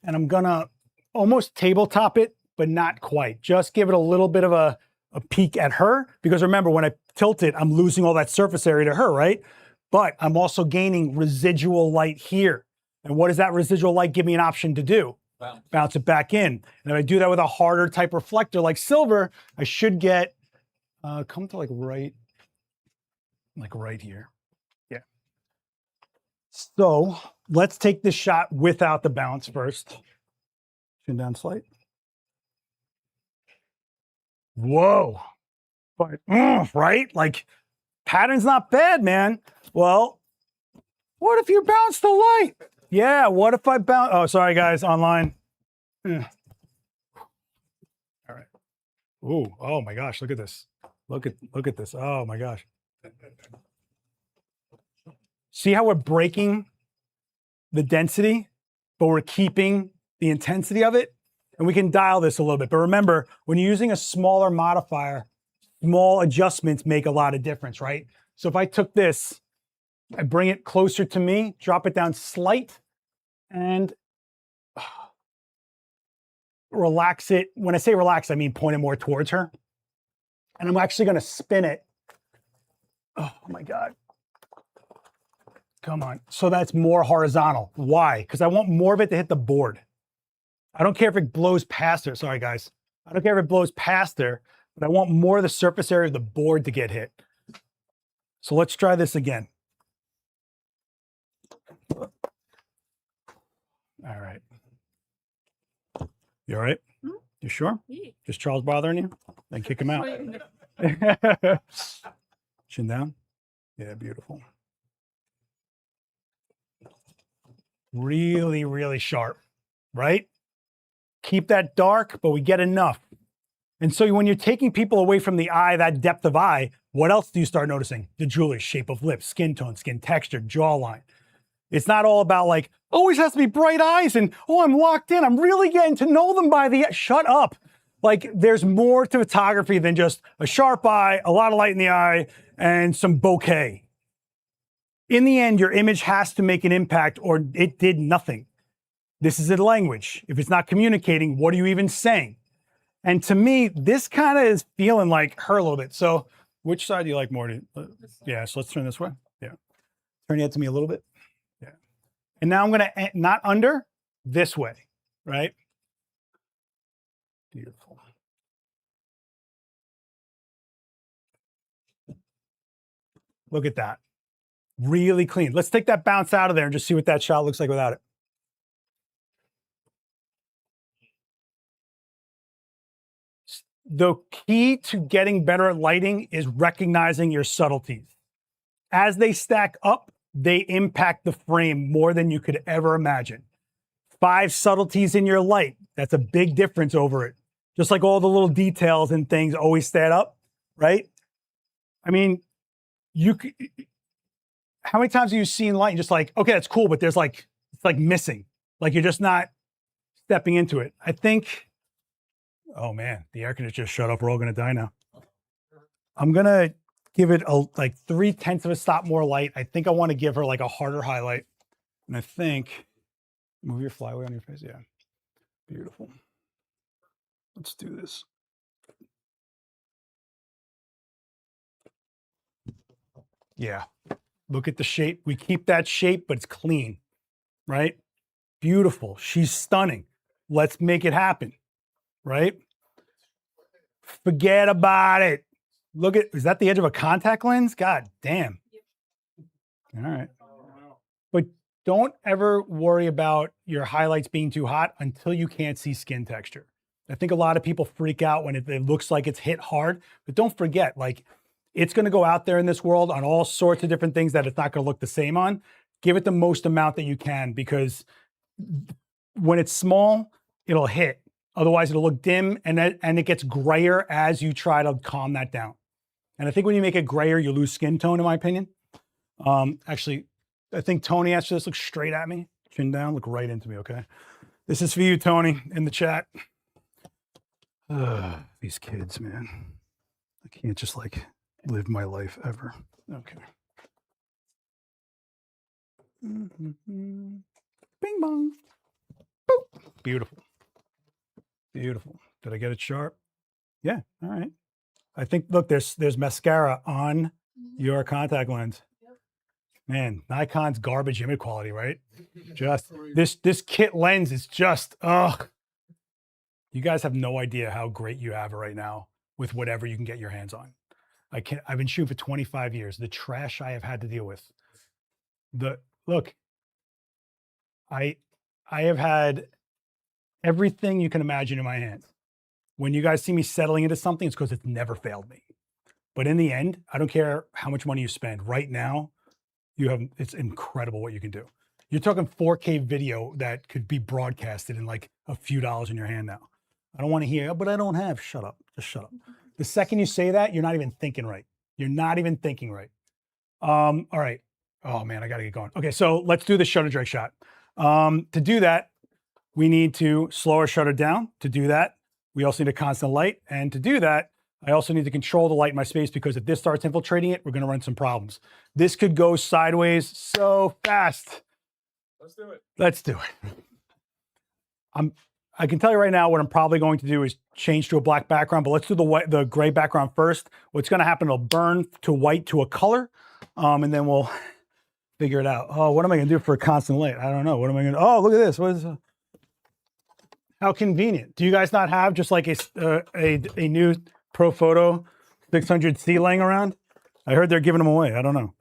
and I'm going to almost tabletop it, but not quite. Just give it a little bit of a peek at her. Because remember, when I tilt it, I'm losing all that surface area to her, right? But I'm also gaining residual light here. And what does that residual light give me an option to do? Bounce it back in. And if I do that with a harder type reflector like silver, I should get, come to like right here. Yeah. So let's take this shot without the bounce first. Chin down slight. Whoa. But, right? Like, pattern's not bad, man. Well, what if you bounce the light? Yeah, what if I bounce? Oh, sorry, guys, online. All right. Ooh, oh my gosh, look at this. Look at this. Oh my gosh. See how we're breaking the density, but we're keeping the intensity of it? And we can dial this a little bit. But remember, when you're using a smaller modifier, small adjustments make a lot of difference, right? So if I took this, I bring it closer to me, drop it down slight, and relax it. When I say relax, I mean point it more towards her. And I'm actually going to spin it. Oh my God. Come on. So that's more horizontal. Why? Because I want more of it to hit the board. I don't care if it blows past her. Sorry, guys. I don't care if it blows past her, but I want more of the surface area of the board to get hit. So let's try this again. All right. You all right? Hmm? You sure? Yeah. Is Charles bothering you? Then kick him out. Chin down. Yeah, beautiful. Really, really sharp, right? Keep that dark, but we get enough. And so when you're taking people away from the eye, that depth of eye, what else do you start noticing? The jewelry, shape of lips, skin tone, skin texture, jawline. It's not all about like, always has to be bright eyes and, oh, I'm locked in. I'm really getting to know them by the, shut up. Like there's more to photography than just a sharp eye, a lot of light in the eye, and some bokeh. In the end, your image has to make an impact or it did nothing. This is a language. If it's not communicating, what are you even saying? And to me, this kind of is feeling like her a little bit. So which side do you like more? Yeah, so let's turn this way. Yeah. Turn your head to me a little bit. Yeah. And now I'm going to, not under, this way, right? Beautiful. Look at that. Really clean. Let's take that bounce out of there and just see what that shot looks like without it. The key to getting better at lighting is recognizing your subtleties. As they stack up, they impact the frame more than you could ever imagine. 5 subtleties in your light, that's a big difference over it. Just like all the little details and things always stand up, right? I mean, how many times have you seen light and just like, okay, that's cool, but there's like, it's like missing. Like you're just not stepping into it. I think, oh man, the air conditioner just shut off. We're all gonna die now. I'm gonna give it like 0.3 of a stop more light. I think I want to give her like a harder highlight. And I think, move your flyway on your face. Yeah, beautiful. Let's do this. Yeah, look at the shape. We keep that shape, but it's clean, right? Beautiful. She's stunning. Let's make it happen, right? Forget about it. Look at, is that the edge of a contact lens? God damn. All right. But don't ever worry about your highlights being too hot until you can't see skin texture. I think a lot of people freak out when it looks like it's hit hard, but don't forget, like it's going to go out there in this world on all sorts of different things that it's not going to look the same on. Give it the most amount that you can, because when it's small, it'll hit. Otherwise, it'll look dim and it gets grayer as you try to calm that down. And I think when you make it grayer, you lose skin tone, in my opinion. Actually, I think Tony asked you this, look straight at me, chin down, look right into me, okay? This is for you, Tony, in the chat. These kids, man. I can't just like live my life ever. Okay. Bing bong. Boop. Beautiful. Beautiful. Did I get it sharp? Yeah. All right. I think, look, there's mascara on your contact lens. Man, Nikon's garbage image quality, right? Just this kit lens is just, ugh. You guys have no idea how great you have it right now with whatever you can get your hands on. I've been shooting for 25 years. The trash I have had to deal with. Look, I have had everything you can imagine in my hands. When you guys see me settling into something, it's because it's never failed me. But in the end, I don't care how much money you spend. Right now, it's incredible what you can do. You're talking 4K video that could be broadcasted in like a few dollars in your hand now. I don't want to hear, but I don't have. Shut up. Just shut up. The second you say that, you're not even thinking right. You're not even thinking right. All right. Oh man, I got to get going. Okay, so let's do the shutter drag shot. To do that, we need to slow our shutter down. To do that, we also need a constant light. And to do that, I also need to control the light in my space, because if this starts infiltrating it, we're going to run some problems. This could go sideways so fast. Let's do it. Let's do it. I can tell you right now what I'm probably going to do is change to a black background, but let's do the gray background first. What's going to happen, it'll burn to white to a color, and then we'll figure it out. Oh, what am I going to do for a constant light? I don't know. What am I going to, oh, look at this. What is How convenient. Do you guys not have just like a new Pro Photo 600C laying around? I heard they're giving them away. I don't know.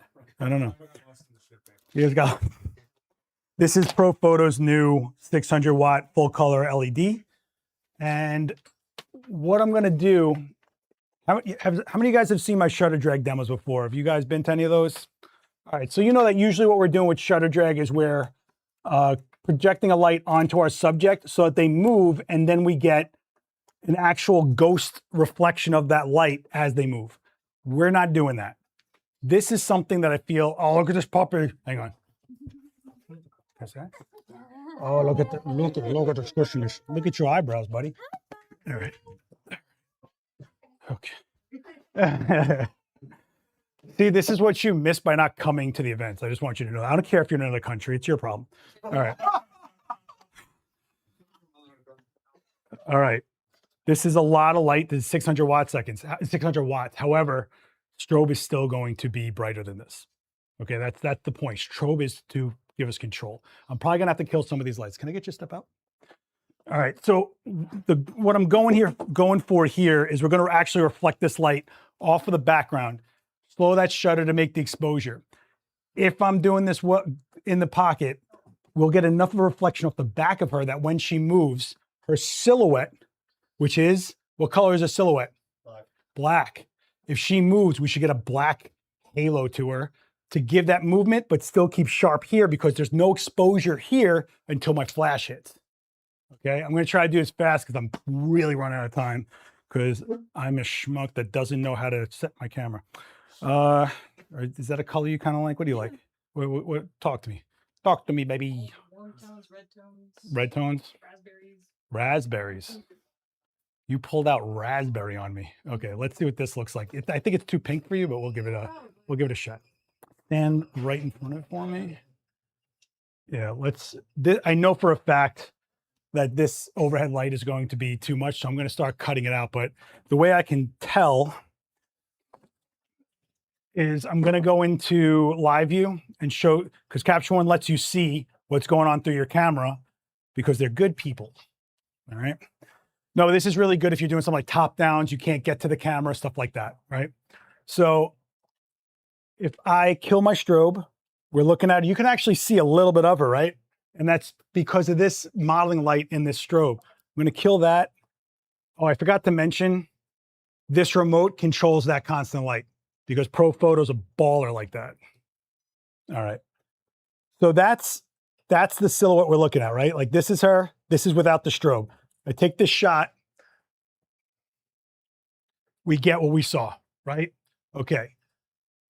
You guys got. This is Pro Photo's new 600 watt full color LED. And what I'm going to do, how many of you guys have seen my shutter drag demos before? Have you guys been to any of those? All right. So you know that usually what we're doing with shutter drag is we're projecting a light onto our subject so that they move, and then we get an actual ghost reflection of that light as they move. We're not doing that. This is something that I feel, oh, look at this puppy. Hang on. Oh, look at the squishiness. Look at your eyebrows, buddy. All right. Okay. See, this is what you miss by not coming to the events. I just want you to know. I don't care if you're in another country. It's your problem. All right. All right. This is a lot of light. This is 600 seconds. 600 watts. However, strobe is still going to be brighter than this. Okay, that's the point. Strobe is to give us control. I'm probably gonna have to kill some of these lights. Can I get you to step out? All right. So what I'm going for here is we're going to actually reflect this light off of the background. Slow that shutter to make the exposure. If I'm doing this in the pocket, we'll get enough of a reflection off the back of her that when she moves, her silhouette, which is, what color is a silhouette? Black. Black. If she moves, we should get a black halo to her to give that movement, but still keep sharp here because there's no exposure here until my flash hits. Okay, I'm going to try to do this fast because I'm really running out of time because I'm a schmuck that doesn't know how to set my camera. Is that a color you kind of like? What do you like? What? Talk to me. Talk to me, baby. Warm tones, red tones. Red tones? Raspberries. Raspberries. You pulled out raspberry on me. Okay, let's see what this looks like. I think it's too pink for you, but we'll give it a shot. Stand right in front of it for me. Yeah, I know for a fact that this overhead light is going to be too much, so I'm going to start cutting it out. But the way I can tell is I'm going to go into live view and show, because Capture One lets you see what's going on through your camera because they're good people. All right. No, this is really good if you're doing something like top downs, you can't get to the camera, stuff like that. Right. So if I kill my strobe, we're looking at it, you can actually see a little bit of her, right? And that's because of this modeling light in this strobe. I'm going to kill that. Oh, I forgot to mention, this remote controls that constant light because Pro Photo's a baller like that. All right. So that's the silhouette we're looking at, right? Like this is her. This is without the strobe. I take this shot. We get what we saw, right? Okay.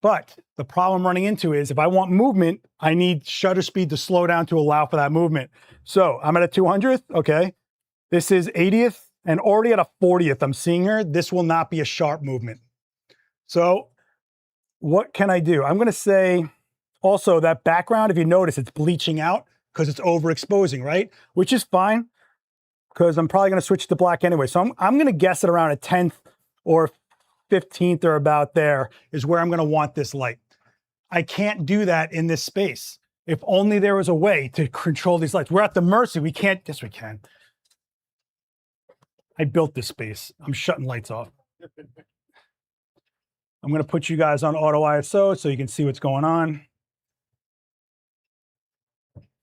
But the problem I'm running into is if I want movement, I need shutter speed to slow down to allow for that movement. So I'm at a 200th. Okay. This is 80th and already at a 40th. I'm seeing her. This will not be a sharp movement. So what can I do? I'm going to say also that background, if you notice, it's bleaching out because it's overexposing, right? Which is fine because I'm probably going to switch to black anyway. So I'm going to guess at around a 10th or 15th or about there is where I'm going to want this light. I can't do that in this space. If only there was a way to control these lights. We're at the mercy. We can't. Yes, we can. I built this space. I'm shutting lights off. I'm going to put you guys on auto ISO so you can see what's going on.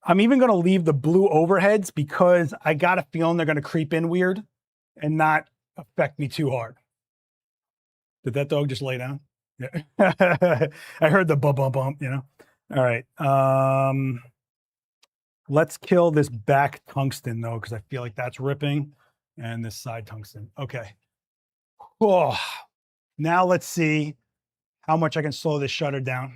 I'm even going to leave the blue overheads because I got a feeling they're going to creep in weird and not affect me too hard. Did that dog just lay down? Yeah. I heard the bump, bump, bump, you know? All right. Let's kill this back tungsten though, because I feel like that's ripping, and this side tungsten. Okay. Oh, now let's see how much I can slow this shutter down.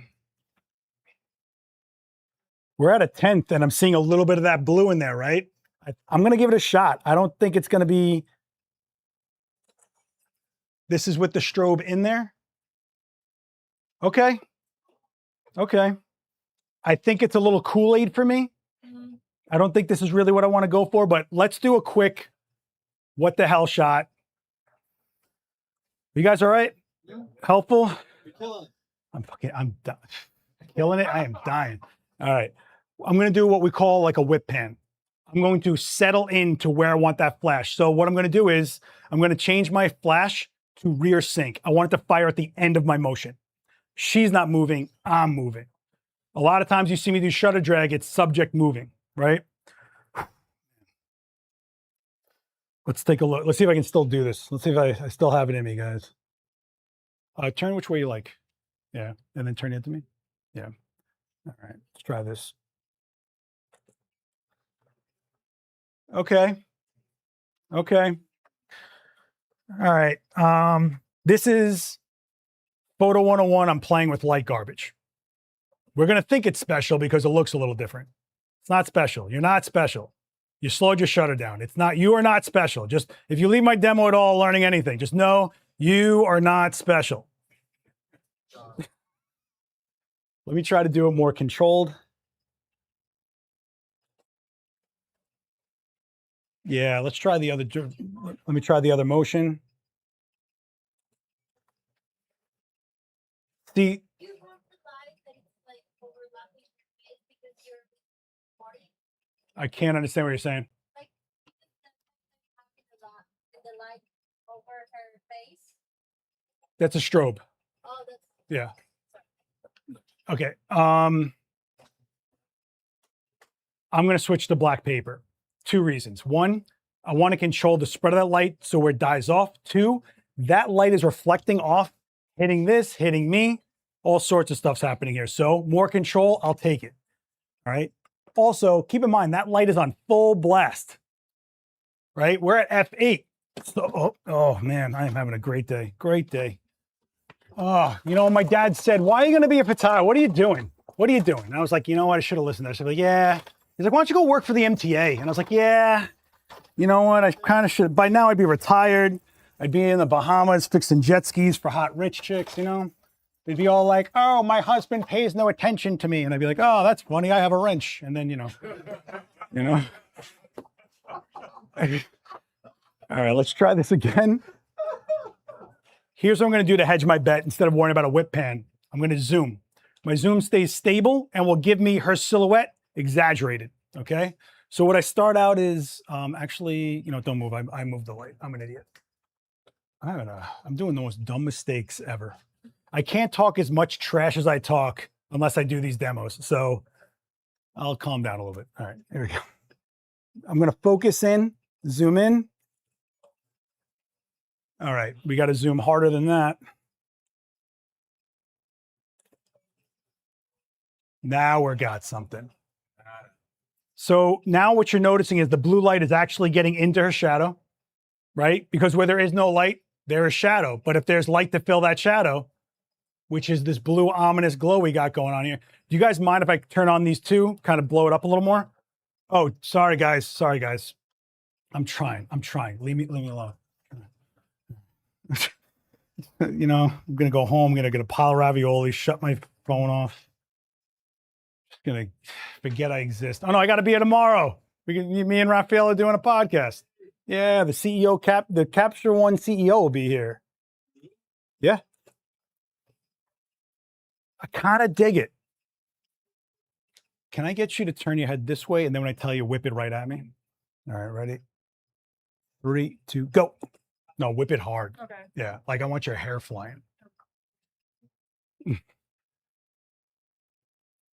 We're at a 10th and I'm seeing a little bit of that blue in there, right? I'm going to give it a shot. I don't think it's going to be. This is with the strobe in there. Okay. Okay. I think it's a little Kool-Aid for me. I don't think this is really what I want to go for, but let's do a quick what the hell shot. You guys all right? Yeah. Helpful? You're killing it. I'm killing it. I am dying. All right. I'm going to do what we call like a whip pan. I'm going to settle into where I want that flash. So what I'm going to do is I'm going to change my flash to rear sync. I want it to fire at the end of my motion. She's not moving, I'm moving. A lot of times you see me do shutter drag, it's subject moving, right? Let's take a look. Let's see if I can still do this. Let's see if I still have it in me, guys. Turn which way you like. Yeah, and then turn it to me. Yeah. All right, let's try this. Okay. Okay. All right. This is Photo 101. I'm playing with light garbage. We're going to think it's special because it looks a little different. It's not special. You're not special. You slowed your shutter down. It's not, you are not special. Just if you leave my demo at all learning anything, just know you are not special. Let me try to do it more controlled. Yeah, let's try the other, let me try the other motion. See, You want the light that it's like overlapping your face because you're recording. I can't understand what you're saying. Like the light over her face. That's a strobe. Oh, that's Yeah. Okay. I'm going to switch to black paper. 2 reasons. 1, I want to control the spread of that light so where it dies off. 2, that light is reflecting off, hitting this, hitting me. All sorts of stuff's happening here. So more control, I'll take it. All right. Also, keep in mind that light is on full blast. Right? We're at F8. So, oh man, I am having a great day. Great day. Oh, you know, my dad said, "Why are you going to be a photographer? What are you doing? What are you doing?" And I was like, you know what? I should have listened to this. I was like, yeah. He's like, "Why don't you go work for the MTA?" And I was like, yeah, you know what? I kind of should. By now, I'd be retired. I'd be in the Bahamas fixing jet skis for hot rich chicks, you know? They'd be all like, "Oh, my husband pays no attention to me." And I'd be like, "Oh, that's funny. I have a wrench." And then, you know. All right, let's try this again. Here's what I'm going to do to hedge my bet. Instead of worrying about a whip pan, I'm going to zoom. My zoom stays stable and will give me her silhouette exaggerated. Okay. So what I start out is actually, you know, don't move. I moved the light. I'm an idiot. I'm doing the most dumb mistakes ever. I can't talk as much trash as I talk unless I do these demos. So I'll calm down a little bit. All right, here we go. I'm going to focus in, zoom in. All right, we got to zoom harder than that. Now we're got something. So now what you're noticing is the blue light is actually getting into her shadow, right? Because where there is no light, there is shadow. But if there's light to fill that shadow, which is this blue ominous glow we got going on here. Do you guys mind if I turn on these two, kind of blow it up a little more? Oh, sorry guys. Sorry guys. I'm trying. Leave me alone. You know, I'm going to go home. I'm going to get a pile of ravioli, shut my phone off. Just going to forget I exist. Oh no, I got to be here tomorrow. Me and Raphael are doing a podcast. Yeah, the CEO the Capture One CEO will be here. Yeah. I kind of dig it. Can I get you to turn your head this way? And then when I tell you, whip it right at me. All right, ready? 3, 2, go. No, whip it hard. Okay. Yeah, like I want your hair flying.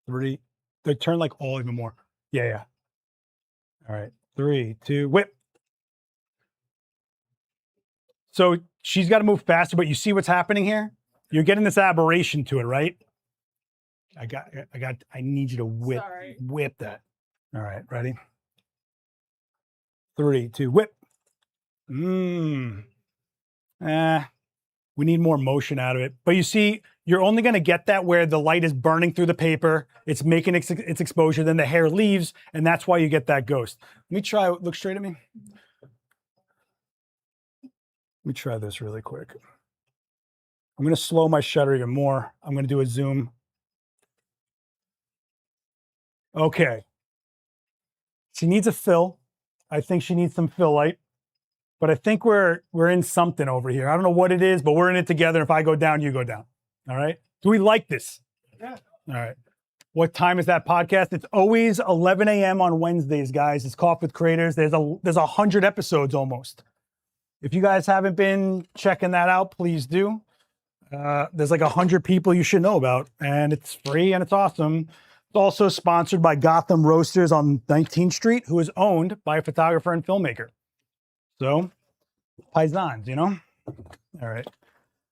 3, they turn like all even more. Yeah. All right, 3, 2, whip. So she's got to move faster, but you see what's happening here? You're getting this aberration to it, right? I need you to whip that. All right, ready? 3, 2, whip. We need more motion out of it. But you see, you're only going to get that where the light is burning through the paper. It's making its exposure. Then the hair leaves, and that's why you get that ghost. Let me try. Look straight at me. Let me try this really quick. I'm going to slow my shutter even more. I'm going to do a zoom. Okay. She needs a fill. I think she needs some fill light. But I think we're in something over here. I don't know what it is, but we're in it together. If I go down, you go down. All right? Do we like this? Yeah. All right. What time is that podcast? It's always 11 a.m. on Wednesdays, guys. It's Coffee with Creators. There's 100 episodes almost. If you guys haven't been checking that out, please do. There's like 100 people you should know about, and it's free and it's awesome. It's also sponsored by Gotham Roasters on 19th Street, who is owned by a photographer and filmmaker. So, paisans, you know? All right.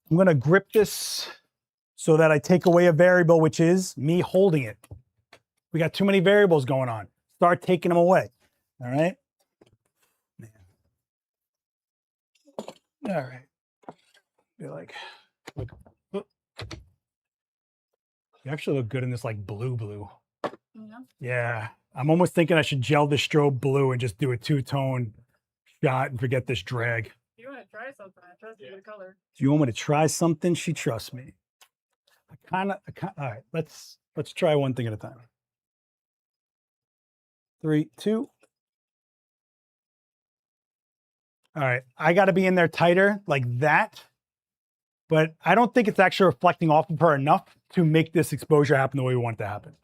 I'm going to grip this so that I take away a variable, which is me holding it. We got too many variables going on. Start taking them away. All right. All right. Be like, look. Oh. You actually look good in this like blue. Yeah. Yeah. I'm almost thinking I should gel this strobe blue and just do a two-tone shot and forget this drag. If you want to try something, I trust you with the color. Do you want me to try something? She trusts me. All right, let's try one thing at a time. 3, 2. All right, I got to be in there tighter like that, but I don't think it's actually reflecting off of her enough to make this exposure happen the way we want it to happen.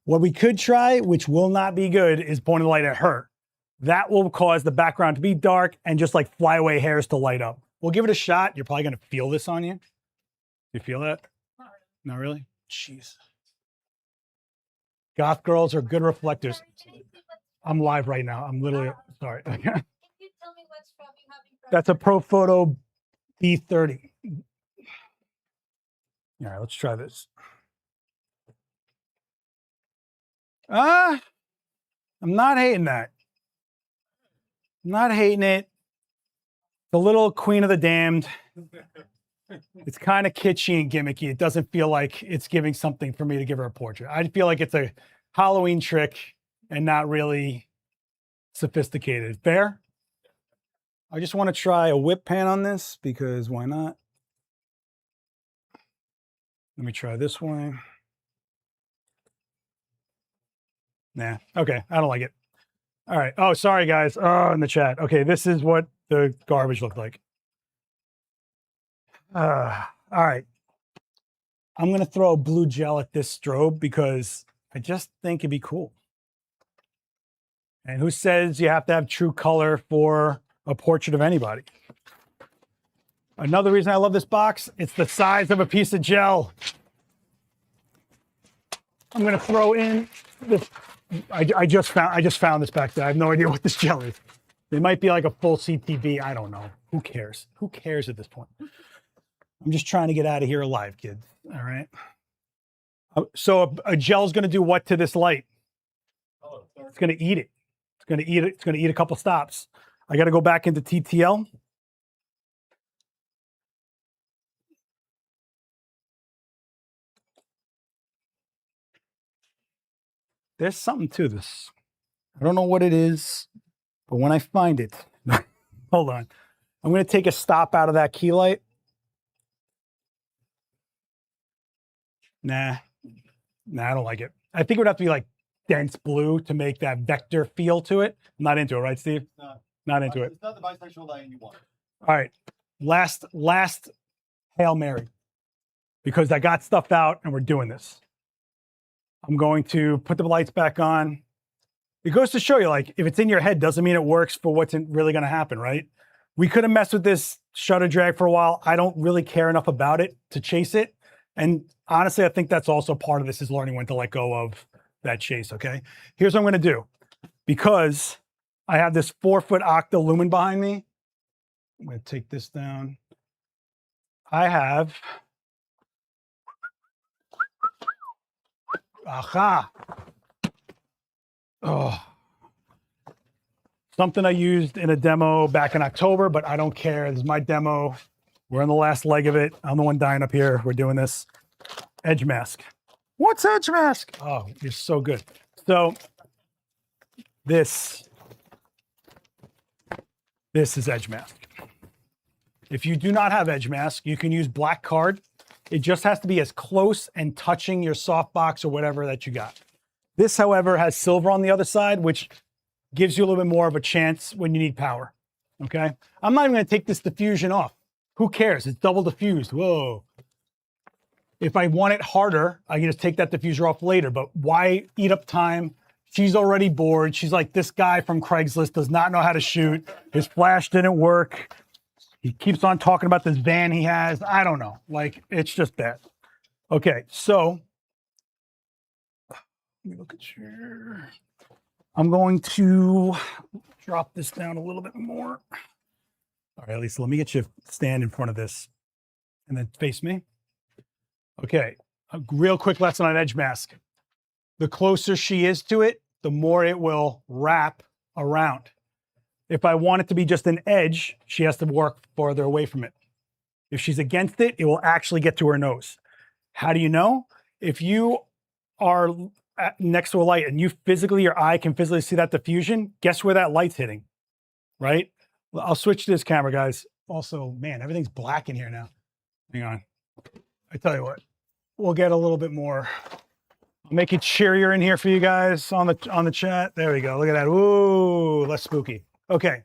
What we could try, which will not be good, is pointing the light at her. That will cause the background to be dark and just like flyaway hairs to light up. We'll give it a shot. You're probably going to feel this on you. You feel that? Not really? Jeez. Goth girls are good reflectors. Sorry, can I see what's I'm live right now. I'm literally, sorry. Can you tell me what's from you having from That's a Profoto B30. All right, let's try this. I'm not hating that. I'm not hating it. The little Queen of the Damned. It's kind of kitschy and gimmicky. It doesn't feel like it's giving something for me to give her a portrait. I feel like it's a Halloween trick and not really sophisticated. Fair? I just want to try a whip pan on this because why not? Let me try this one. Nah, okay, I don't like it. All right. Oh, sorry, guys. Oh, in the chat. Okay, this is what the garbage looked like. All right. I'm going to throw a blue gel at this strobe because I just think it'd be cool. And who says you have to have true color for a portrait of anybody? Another reason I love this box, it's the size of a piece of gel. I'm going to throw in this. I just found this back there. I have no idea what this gel is. It might be like a full CTV. I don't know. Who cares? Who cares at this point? I'm just trying to get out of here alive, kids. All right. So a gel is going to do what to this light? It's going to eat it. It's going to eat it. It's going to eat a couple stops. I got to go back into TTL. There's something to this. I don't know what it is, but when I find it, hold on. I'm going to take a stop out of that key light. Nah, I don't like it. I think it would have to be like dense blue to make that vector feel to it. I'm not into it, right, Steve? No. Not into it. It's not the bisexual line you want. All right, last Hail Mary, because I got stuff out and we're doing this. I'm going to put the lights back on. It goes to show you, like, if it's in your head, doesn't mean it works for what's really going to happen, right? We could have messed with this shutter drag for a while. I don't really care enough about it to chase it. And honestly, I think that's also part of this is learning when to let go of that chase, okay? Here's what I'm going to do. Because I have this 4-foot octa lumen behind me, I'm going to take this down. I have... Aha! Oh. Something I used in a demo back in October, but I don't care. This is my demo. We're on the last leg of it. I'm the one dying up here. We're doing this. Edge mask. What's edge mask? Oh, you're so good. So this is edge mask. If you do not have edge mask, you can use black card. It just has to be as close and touching your softbox or whatever that you got. This, however, has silver on the other side, which gives you a little bit more of a chance when you need power, okay? I'm not even gonna take this diffusion off. Who cares? It's double diffused, whoa. If I want it harder, I can just take that diffuser off later, but why eat up time? She's already bored. She's like, this guy from Craigslist does not know how to shoot. His flash didn't work. He keeps on talking about this van he has. I don't know. Like, it's just bad. Okay, so let me look at your. I'm going to drop this down a little bit more. All right, Lisa, let me get you stand in front of this and then face me. Okay, a real quick lesson on edge mask. The closer she is to it, the more it will wrap around. If I want it to be just an edge, she has to work farther away from it. If she's against it, it will actually get to her nose. How do you know? If you are next to a light and you physically, your eye can physically see that diffusion, guess where that light's hitting, right? Well, I'll switch to this camera, guys. Also, man, everything's black in here now. Hang on. I tell you what, we'll get a little bit more. I'll make it cheerier in here for you guys on the chat. There we go. Look at that. Ooh, less spooky. Okay.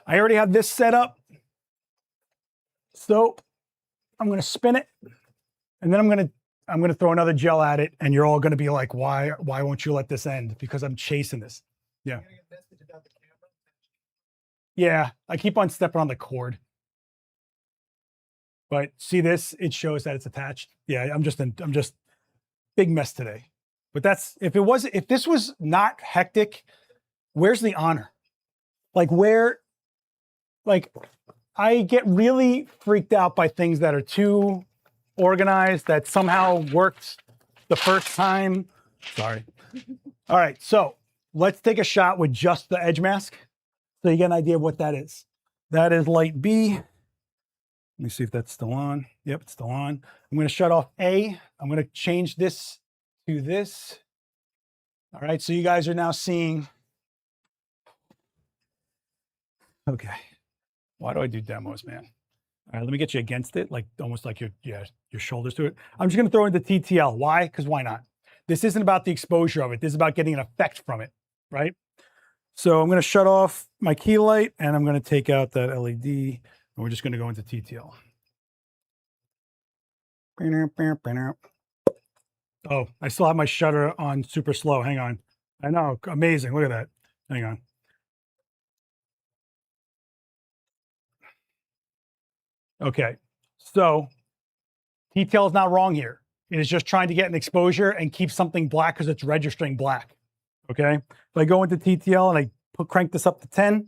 I already have this set up. So I'm going to spin it and then I'm going to throw another gel at it and you're all going to be like, why won't you let this end? Because I'm chasing this. Yeah. Yeah. I keep on stepping on the cord. But see this, it shows that it's attached. Yeah, I'm just big mess today. But that's, if this was not hectic, where's the honor? Like I get really freaked out by things that are too organized, that somehow worked the first time. Sorry. All right, so let's take a shot with just the edge mask. So you get an idea of what that is. That is light B. Let me see if that's still on. Yep, it's still on. I'm going to shut off A. I'm going to change this to this. All right, so you guys are now seeing. Okay. Why do I do demos, man? All right, let me get you against it, like almost like your shoulders to it. I'm just going to throw in the TTL. Why? Because why not? This isn't about the exposure of it. This is about getting an effect from it, right? So I'm going to shut off my key light and I'm going to take out that LED. And we're just going to go into TTL. Oh, I still have my shutter on super slow. Hang on. I know. Amazing. Look at that. Hang on. Okay. So TTL is not wrong here. It is just trying to get an exposure and keep something black because it's registering black. Okay. If I go into TTL and I crank this up to 10,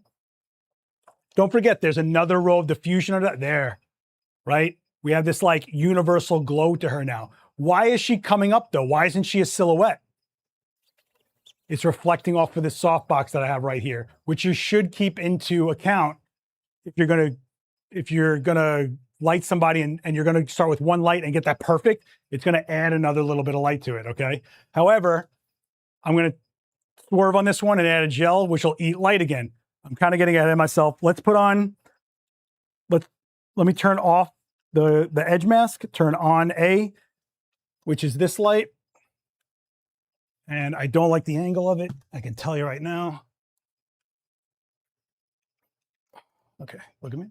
don't forget, there's another row of diffusion under that there, right? We have this like universal glow to her now. Why is she coming up though? Why isn't she a silhouette? It's reflecting off of this softbox that I have right here, which you should keep into account if you're gonna light somebody and you're gonna start with one light and get that perfect. It's gonna add another little bit of light to it. Okay. However, I'm gonna swerve on this one and add a gel, which will eat light again. I'm kind of getting ahead of myself. Let's put on, let me turn off the edge mask, turn on A, which is this light. And I don't like the angle of it. I can tell you right now. Okay, look at me.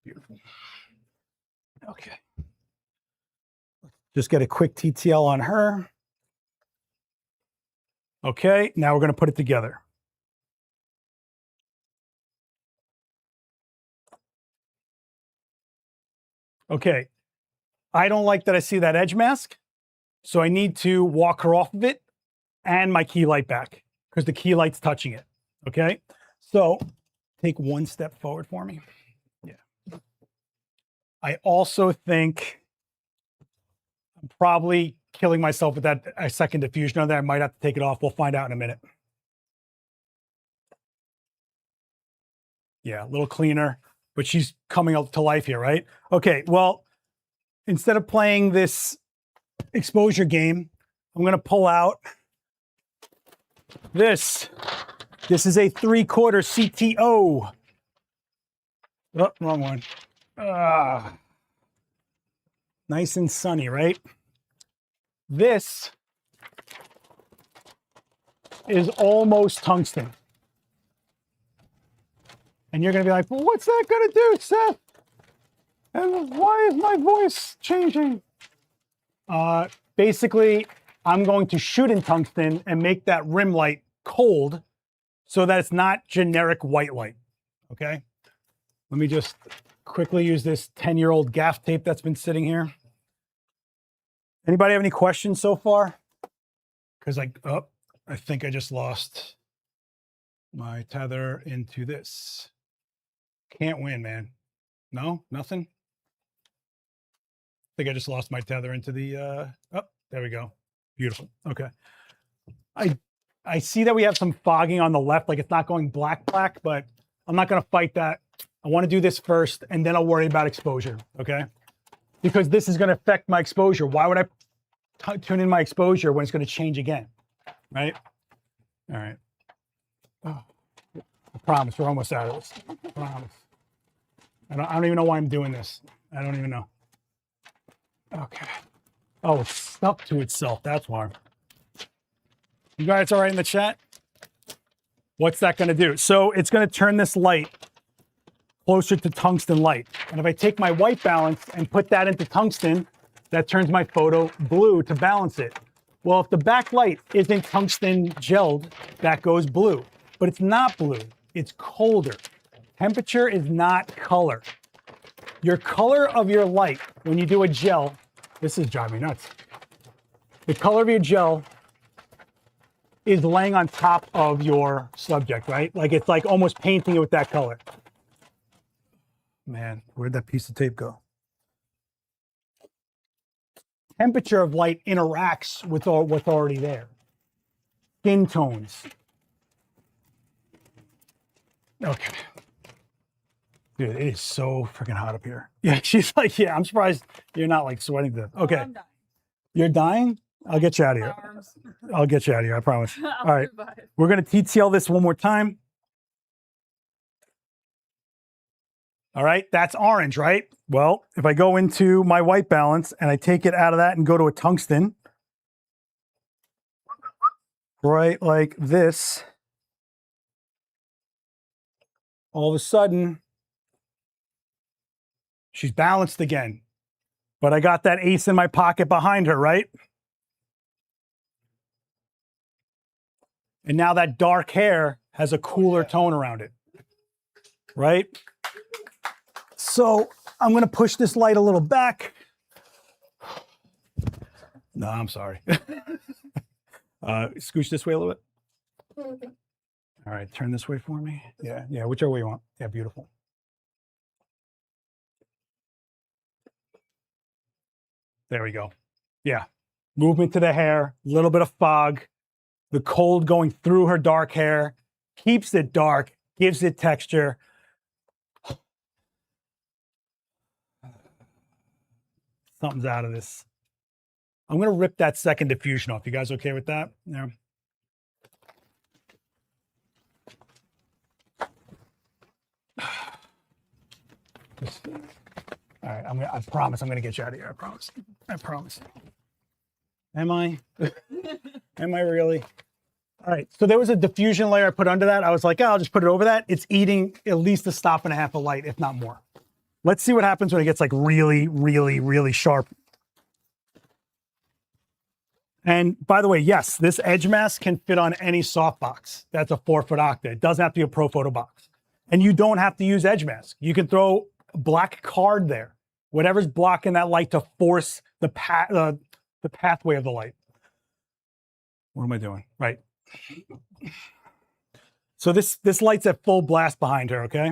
Beautiful. Okay. Just get a quick TTL on her. Okay, now we're going to put it together. Okay, I don't like that I see that edge mask, so I need to walk her off of it and my key light back because the key light's touching it, okay? So take one step forward for me. Yeah. I also think I'm probably killing myself with that second diffusion on there. I might have to take it off. We'll find out in a minute. Yeah, a little cleaner, but she's coming up to life here, right? Okay, well, instead of playing this exposure game, I'm going to pull out this. This is a 3/4 CTO. Oh, wrong one. Nice and sunny, right? This is almost tungsten. And you're going to be like, well, what's that going to do, Seth? And why is my voice changing? Basically, I'm going to shoot in tungsten and make that rim light cold so that it's not generic white light, okay? Let me just quickly use this 10-year-old gaff tape that's been sitting here. Anybody have any questions so far? Because I think I just lost my tether into this. Can't win, man. No, nothing? I think I just lost my tether into the, oh, there we go. Beautiful, okay. I see that we have some fogging on the left, like it's not going black, but I'm not gonna fight that. I wanna do this first and then I'll worry about exposure, okay? Because this is gonna affect my exposure. Why would I tune in my exposure when it's gonna change again, right? All right. Oh, I promise, we're almost out of this, I promise. I don't even know why I'm doing this. I don't even know. Okay. Oh, it's stuck to itself, that's why. You guys all right in the chat? What's that gonna do? So it's gonna turn this light closer to tungsten light. And if I take my white balance and put that into tungsten, that turns my photo blue to balance it. Well, if the backlight isn't tungsten gelled, that goes blue. But it's not blue, it's colder. Temperature is not color. Your color of your light, when you do a gel, this is driving me nuts. The color of your gel is laying on top of your subject, right? Like it's like almost painting it with that color. Man, where'd that piece of tape go? Temperature of light interacts with what's already there. Skin tones. Okay. Dude, it is so freaking hot up here. Yeah, she's like, yeah, I'm surprised you're not like sweating to. Okay. I'm dying. You're dying? I'll get you out of My here. arms. I'll get you out of here, I promise. I'll All right. survive. We're going to TTL this one more time. All right, that's orange, right? Well, if I go into my white balance and I take it out of that and go to a tungsten, right like this, all of a sudden, she's balanced again. But I got that ace in my pocket behind her, right? And now that dark hair has a cooler tone around it, right? So I'm gonna push this light a little back. No, I'm sorry. Scooch this way a little bit. All right, turn this way for me. Yeah, whichever way you want. Yeah, beautiful. There we go. Yeah, movement to the hair, a little bit of fog, the cold going through her dark hair, keeps it dark, gives it texture. Something's out of this. I'm gonna rip that second diffusion off. You guys okay with that? Yeah. All right, I promise I'm gonna get you out of here. I promise. I promise. Am I? Am I really? All right, so there was a diffusion layer I put under that. I was like, oh, I'll just put it over that. It's eating at least a stop and a half of light, if not more. Let's see what happens when it gets like really, really, really sharp. And by the way, yes, this edge mask can fit on any softbox. That's a 4-foot octa. It doesn't have to be a pro photo box. And you don't have to use edge mask. You can throw a black card there, whatever's blocking that light to force the pathway of the light. What am I doing? Right. So this light's at full blast behind her, okay?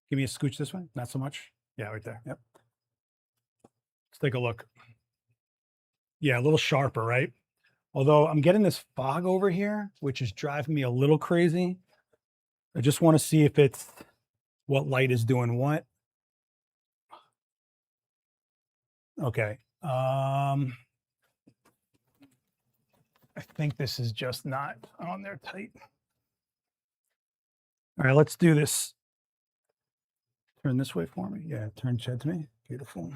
Give me a scooch this way, not so much. Yeah, right there, yep. Let's take a look. Yeah, a little sharper, right? Although I'm getting this fog over here, which is driving me a little crazy. I just want to see if it's what light is doing what. Okay. I think this is just not on there tight. All right, let's do this. Turn this way for me. Yeah, turn Shed to me. Beautiful.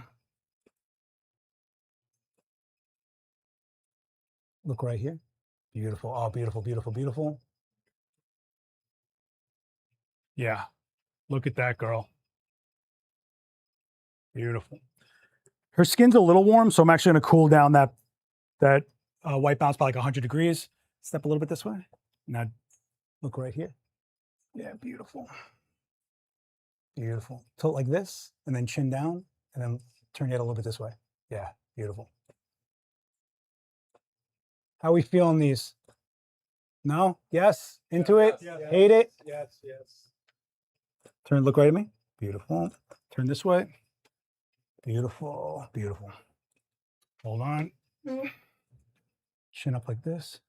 Look right here. Beautiful. Oh, beautiful, beautiful, beautiful. Yeah. Look at that, girl. Beautiful. her skin's a little warm, so I'm actually going to cool down that white bounce by like 100 degrees. Step a little bit this way. Now look right here. Yeah, beautiful. Beautiful. Tilt like this, and then chin down, and then turn your head a little bit this way. Yeah, beautiful. How are we feeling these? No? Yes? Into it? Yes, Hate it? Yes, yes. Turn, look right at me. Beautiful. Turn this way. Beautiful, beautiful. Hold on. Chin up like this.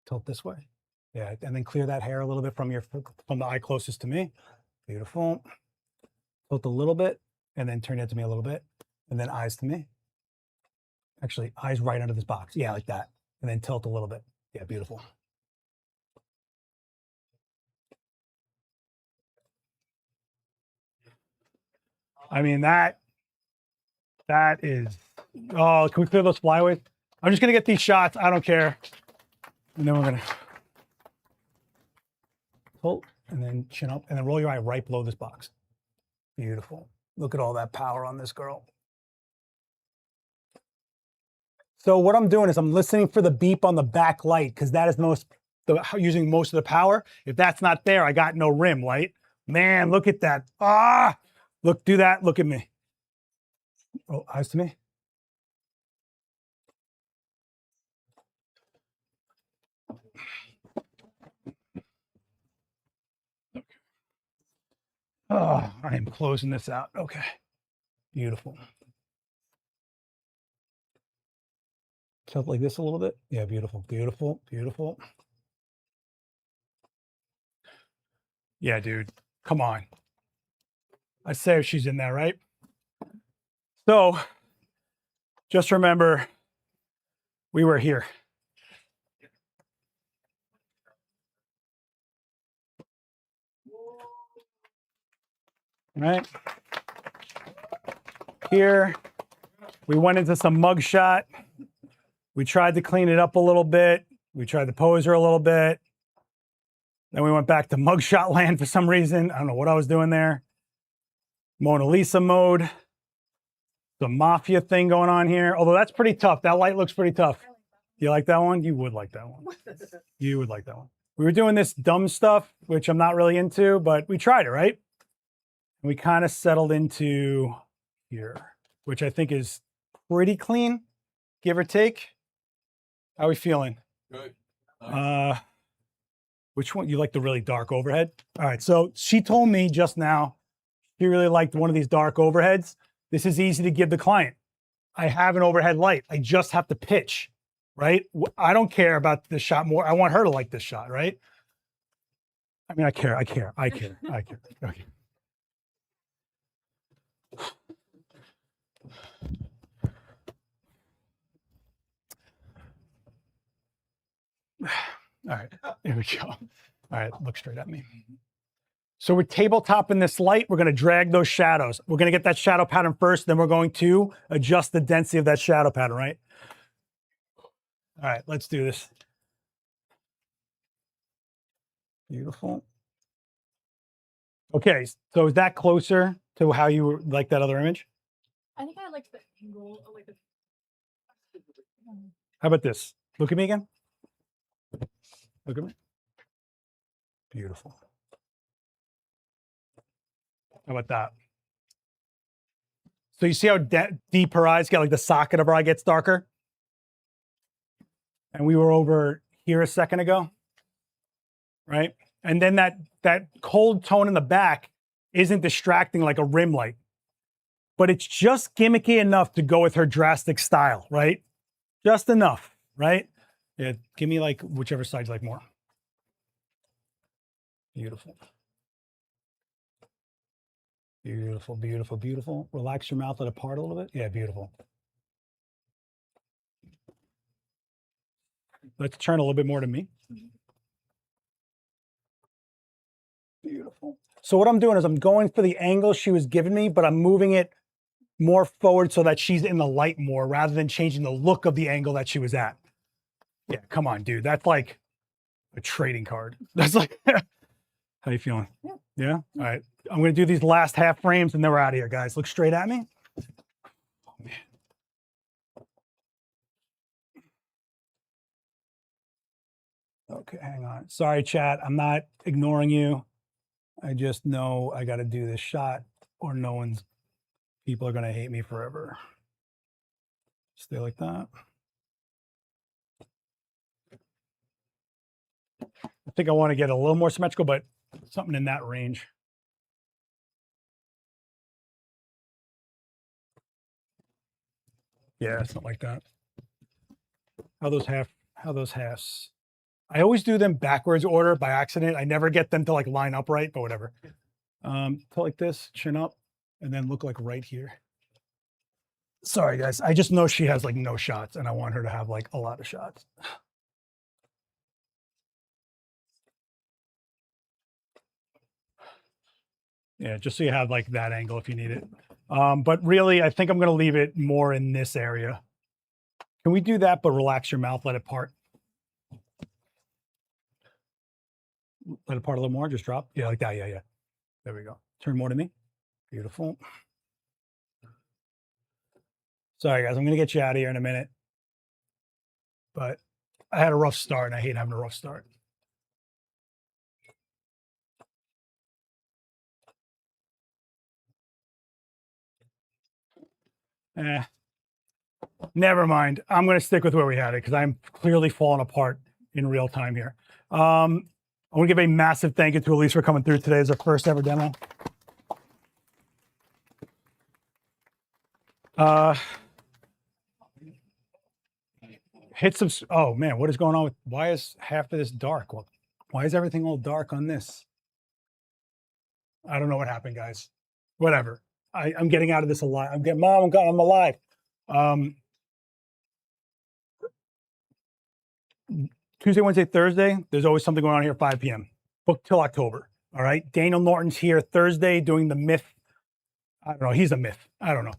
Tilt this way. Yeah, and then clear that hair a little bit from the eye closest to me. Beautiful. Tilt a little bit, and then turn it to me a little bit, and then eyes to me. Actually, eyes right under this box. Yeah, like that. And then tilt a little bit. Yeah, beautiful. I mean, that is, oh, can we clear those flyaways? I'm just going to get these shots. I don't care. And then we're going to tilt and then chin up and then roll your eye right below this box. Beautiful. Look at all that power on this girl. So what I'm doing is I'm listening for the beep on the back light because that is using most of the power. If that's not there, I got no rim light. Man, look at that. Ah, look, do that. Look at me. Oh, eyes to me. Okay. Oh, I am closing this out. Okay. Beautiful. Tilt like this a little bit. Yeah, beautiful, beautiful, beautiful. Yeah, dude, come on. I say she's in there, right? So just remember, we were here. Right? Here, we went into some mug shot. We tried to clean it up a little bit. We tried to pose her a little bit. Then we went back to mugshot land for some reason. I don't know what I was doing there. Mona Lisa mode. The mafia thing going on here. Although that's pretty tough. That light looks pretty tough. You like that one? You would like that one. You would like that one. We were doing this dumb stuff, which I'm not really into, but we tried it, right? We kind of settled into here, which I think is pretty clean, give or take. How are we feeling? Good. Which one? You like the really dark overhead? All right, so she told me just now she really liked one of these dark overheads. This is easy to give the client. I have an overhead light. I just have to pitch, right? I don't care about this shot more. I want her to like this shot, right? I mean, I care. Okay. All right, here we go. All right, look straight at me. So we're tabletopping this light. We're going to drag those shadows. We're going to get that shadow pattern first, then we're going to adjust the density of that shadow pattern, right? All right, let's do this. Beautiful. Okay, so is that closer to how you like that other image? I think I like the angle. I like the. How about this? Look at me again. Look at me. Beautiful. How about that? So you see how deep her eyes get, like the socket of her eye gets darker? And we were over here a second ago, right? And then that cold tone in the back isn't distracting like a rim light, but it's just gimmicky enough to go with her drastic style, right? Just enough, right? Yeah, give me like whichever side you like more. Beautiful. Beautiful, beautiful, beautiful. Relax your mouth, let it part a little bit. Yeah, beautiful. Let's turn a little bit more to me. Beautiful. So what I'm doing is I'm going for the angle she was giving me, but I'm moving it more forward so that she's in the light more rather than changing the look of the angle that she was at. Yeah, come on, dude. That's like a trading card. That's like, how you feeling? Yeah. Yeah? All right. I'm going to do these last half frames and then we're out of here, guys. Look straight at me. Oh, man. Okay, hang on. Sorry, chat. I'm not ignoring you. I just know I got to do this shot or people are going to hate me forever. Stay like that. I think I want to get a little more symmetrical, but something in that range. Yeah, something like that. How those halves. I always do them backwards order by accident. I never get them to like line up right, but whatever. So like this, chin up, and then look like right here. Sorry guys, I just know she has like no shots and I want her to have like a lot of shots. Yeah, just so you have like that angle if you need it. But really, I think I'm going to leave it more in this area. Can we do that, but relax your mouth, let it part? Let it part a little more, just drop. Yeah, like that. Yeah, yeah. There we go. Turn more to me. Beautiful. Sorry, guys. I'm going to get you out of here in a minute. But I had a rough start, and I hate having a rough start. Never mind. I'm going to stick with where we had it because I'm clearly falling apart in real time here. I want to give a massive thank you to Elise for coming through today as our first ever demo. Hit some. Oh man, what is going on with? Why is half of this dark? Well, why is everything all dark on this? I don't know what happened, guys. Whatever. I'm getting out of this alive. I'm alive. Tuesday, Wednesday, Thursday, there's always something going on here at 5 p.m. Booked till October. All right. Daniel Norton's here Thursday doing the myth. I don't know. He's a myth. I don't know.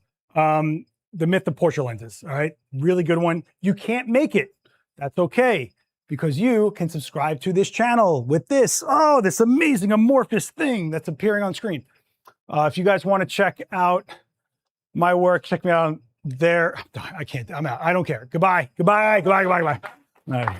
The myth of Porsche lenses. All right. Really good one. You can't make it. That's okay. Because you can subscribe to this channel with this. Oh, this amazing amorphous thing that's appearing on screen. If you guys want to check out my work, check me out there. I can't. I'm out. I don't care. Goodbye. Goodbye. Goodbye. Goodbye. Goodbye. All right.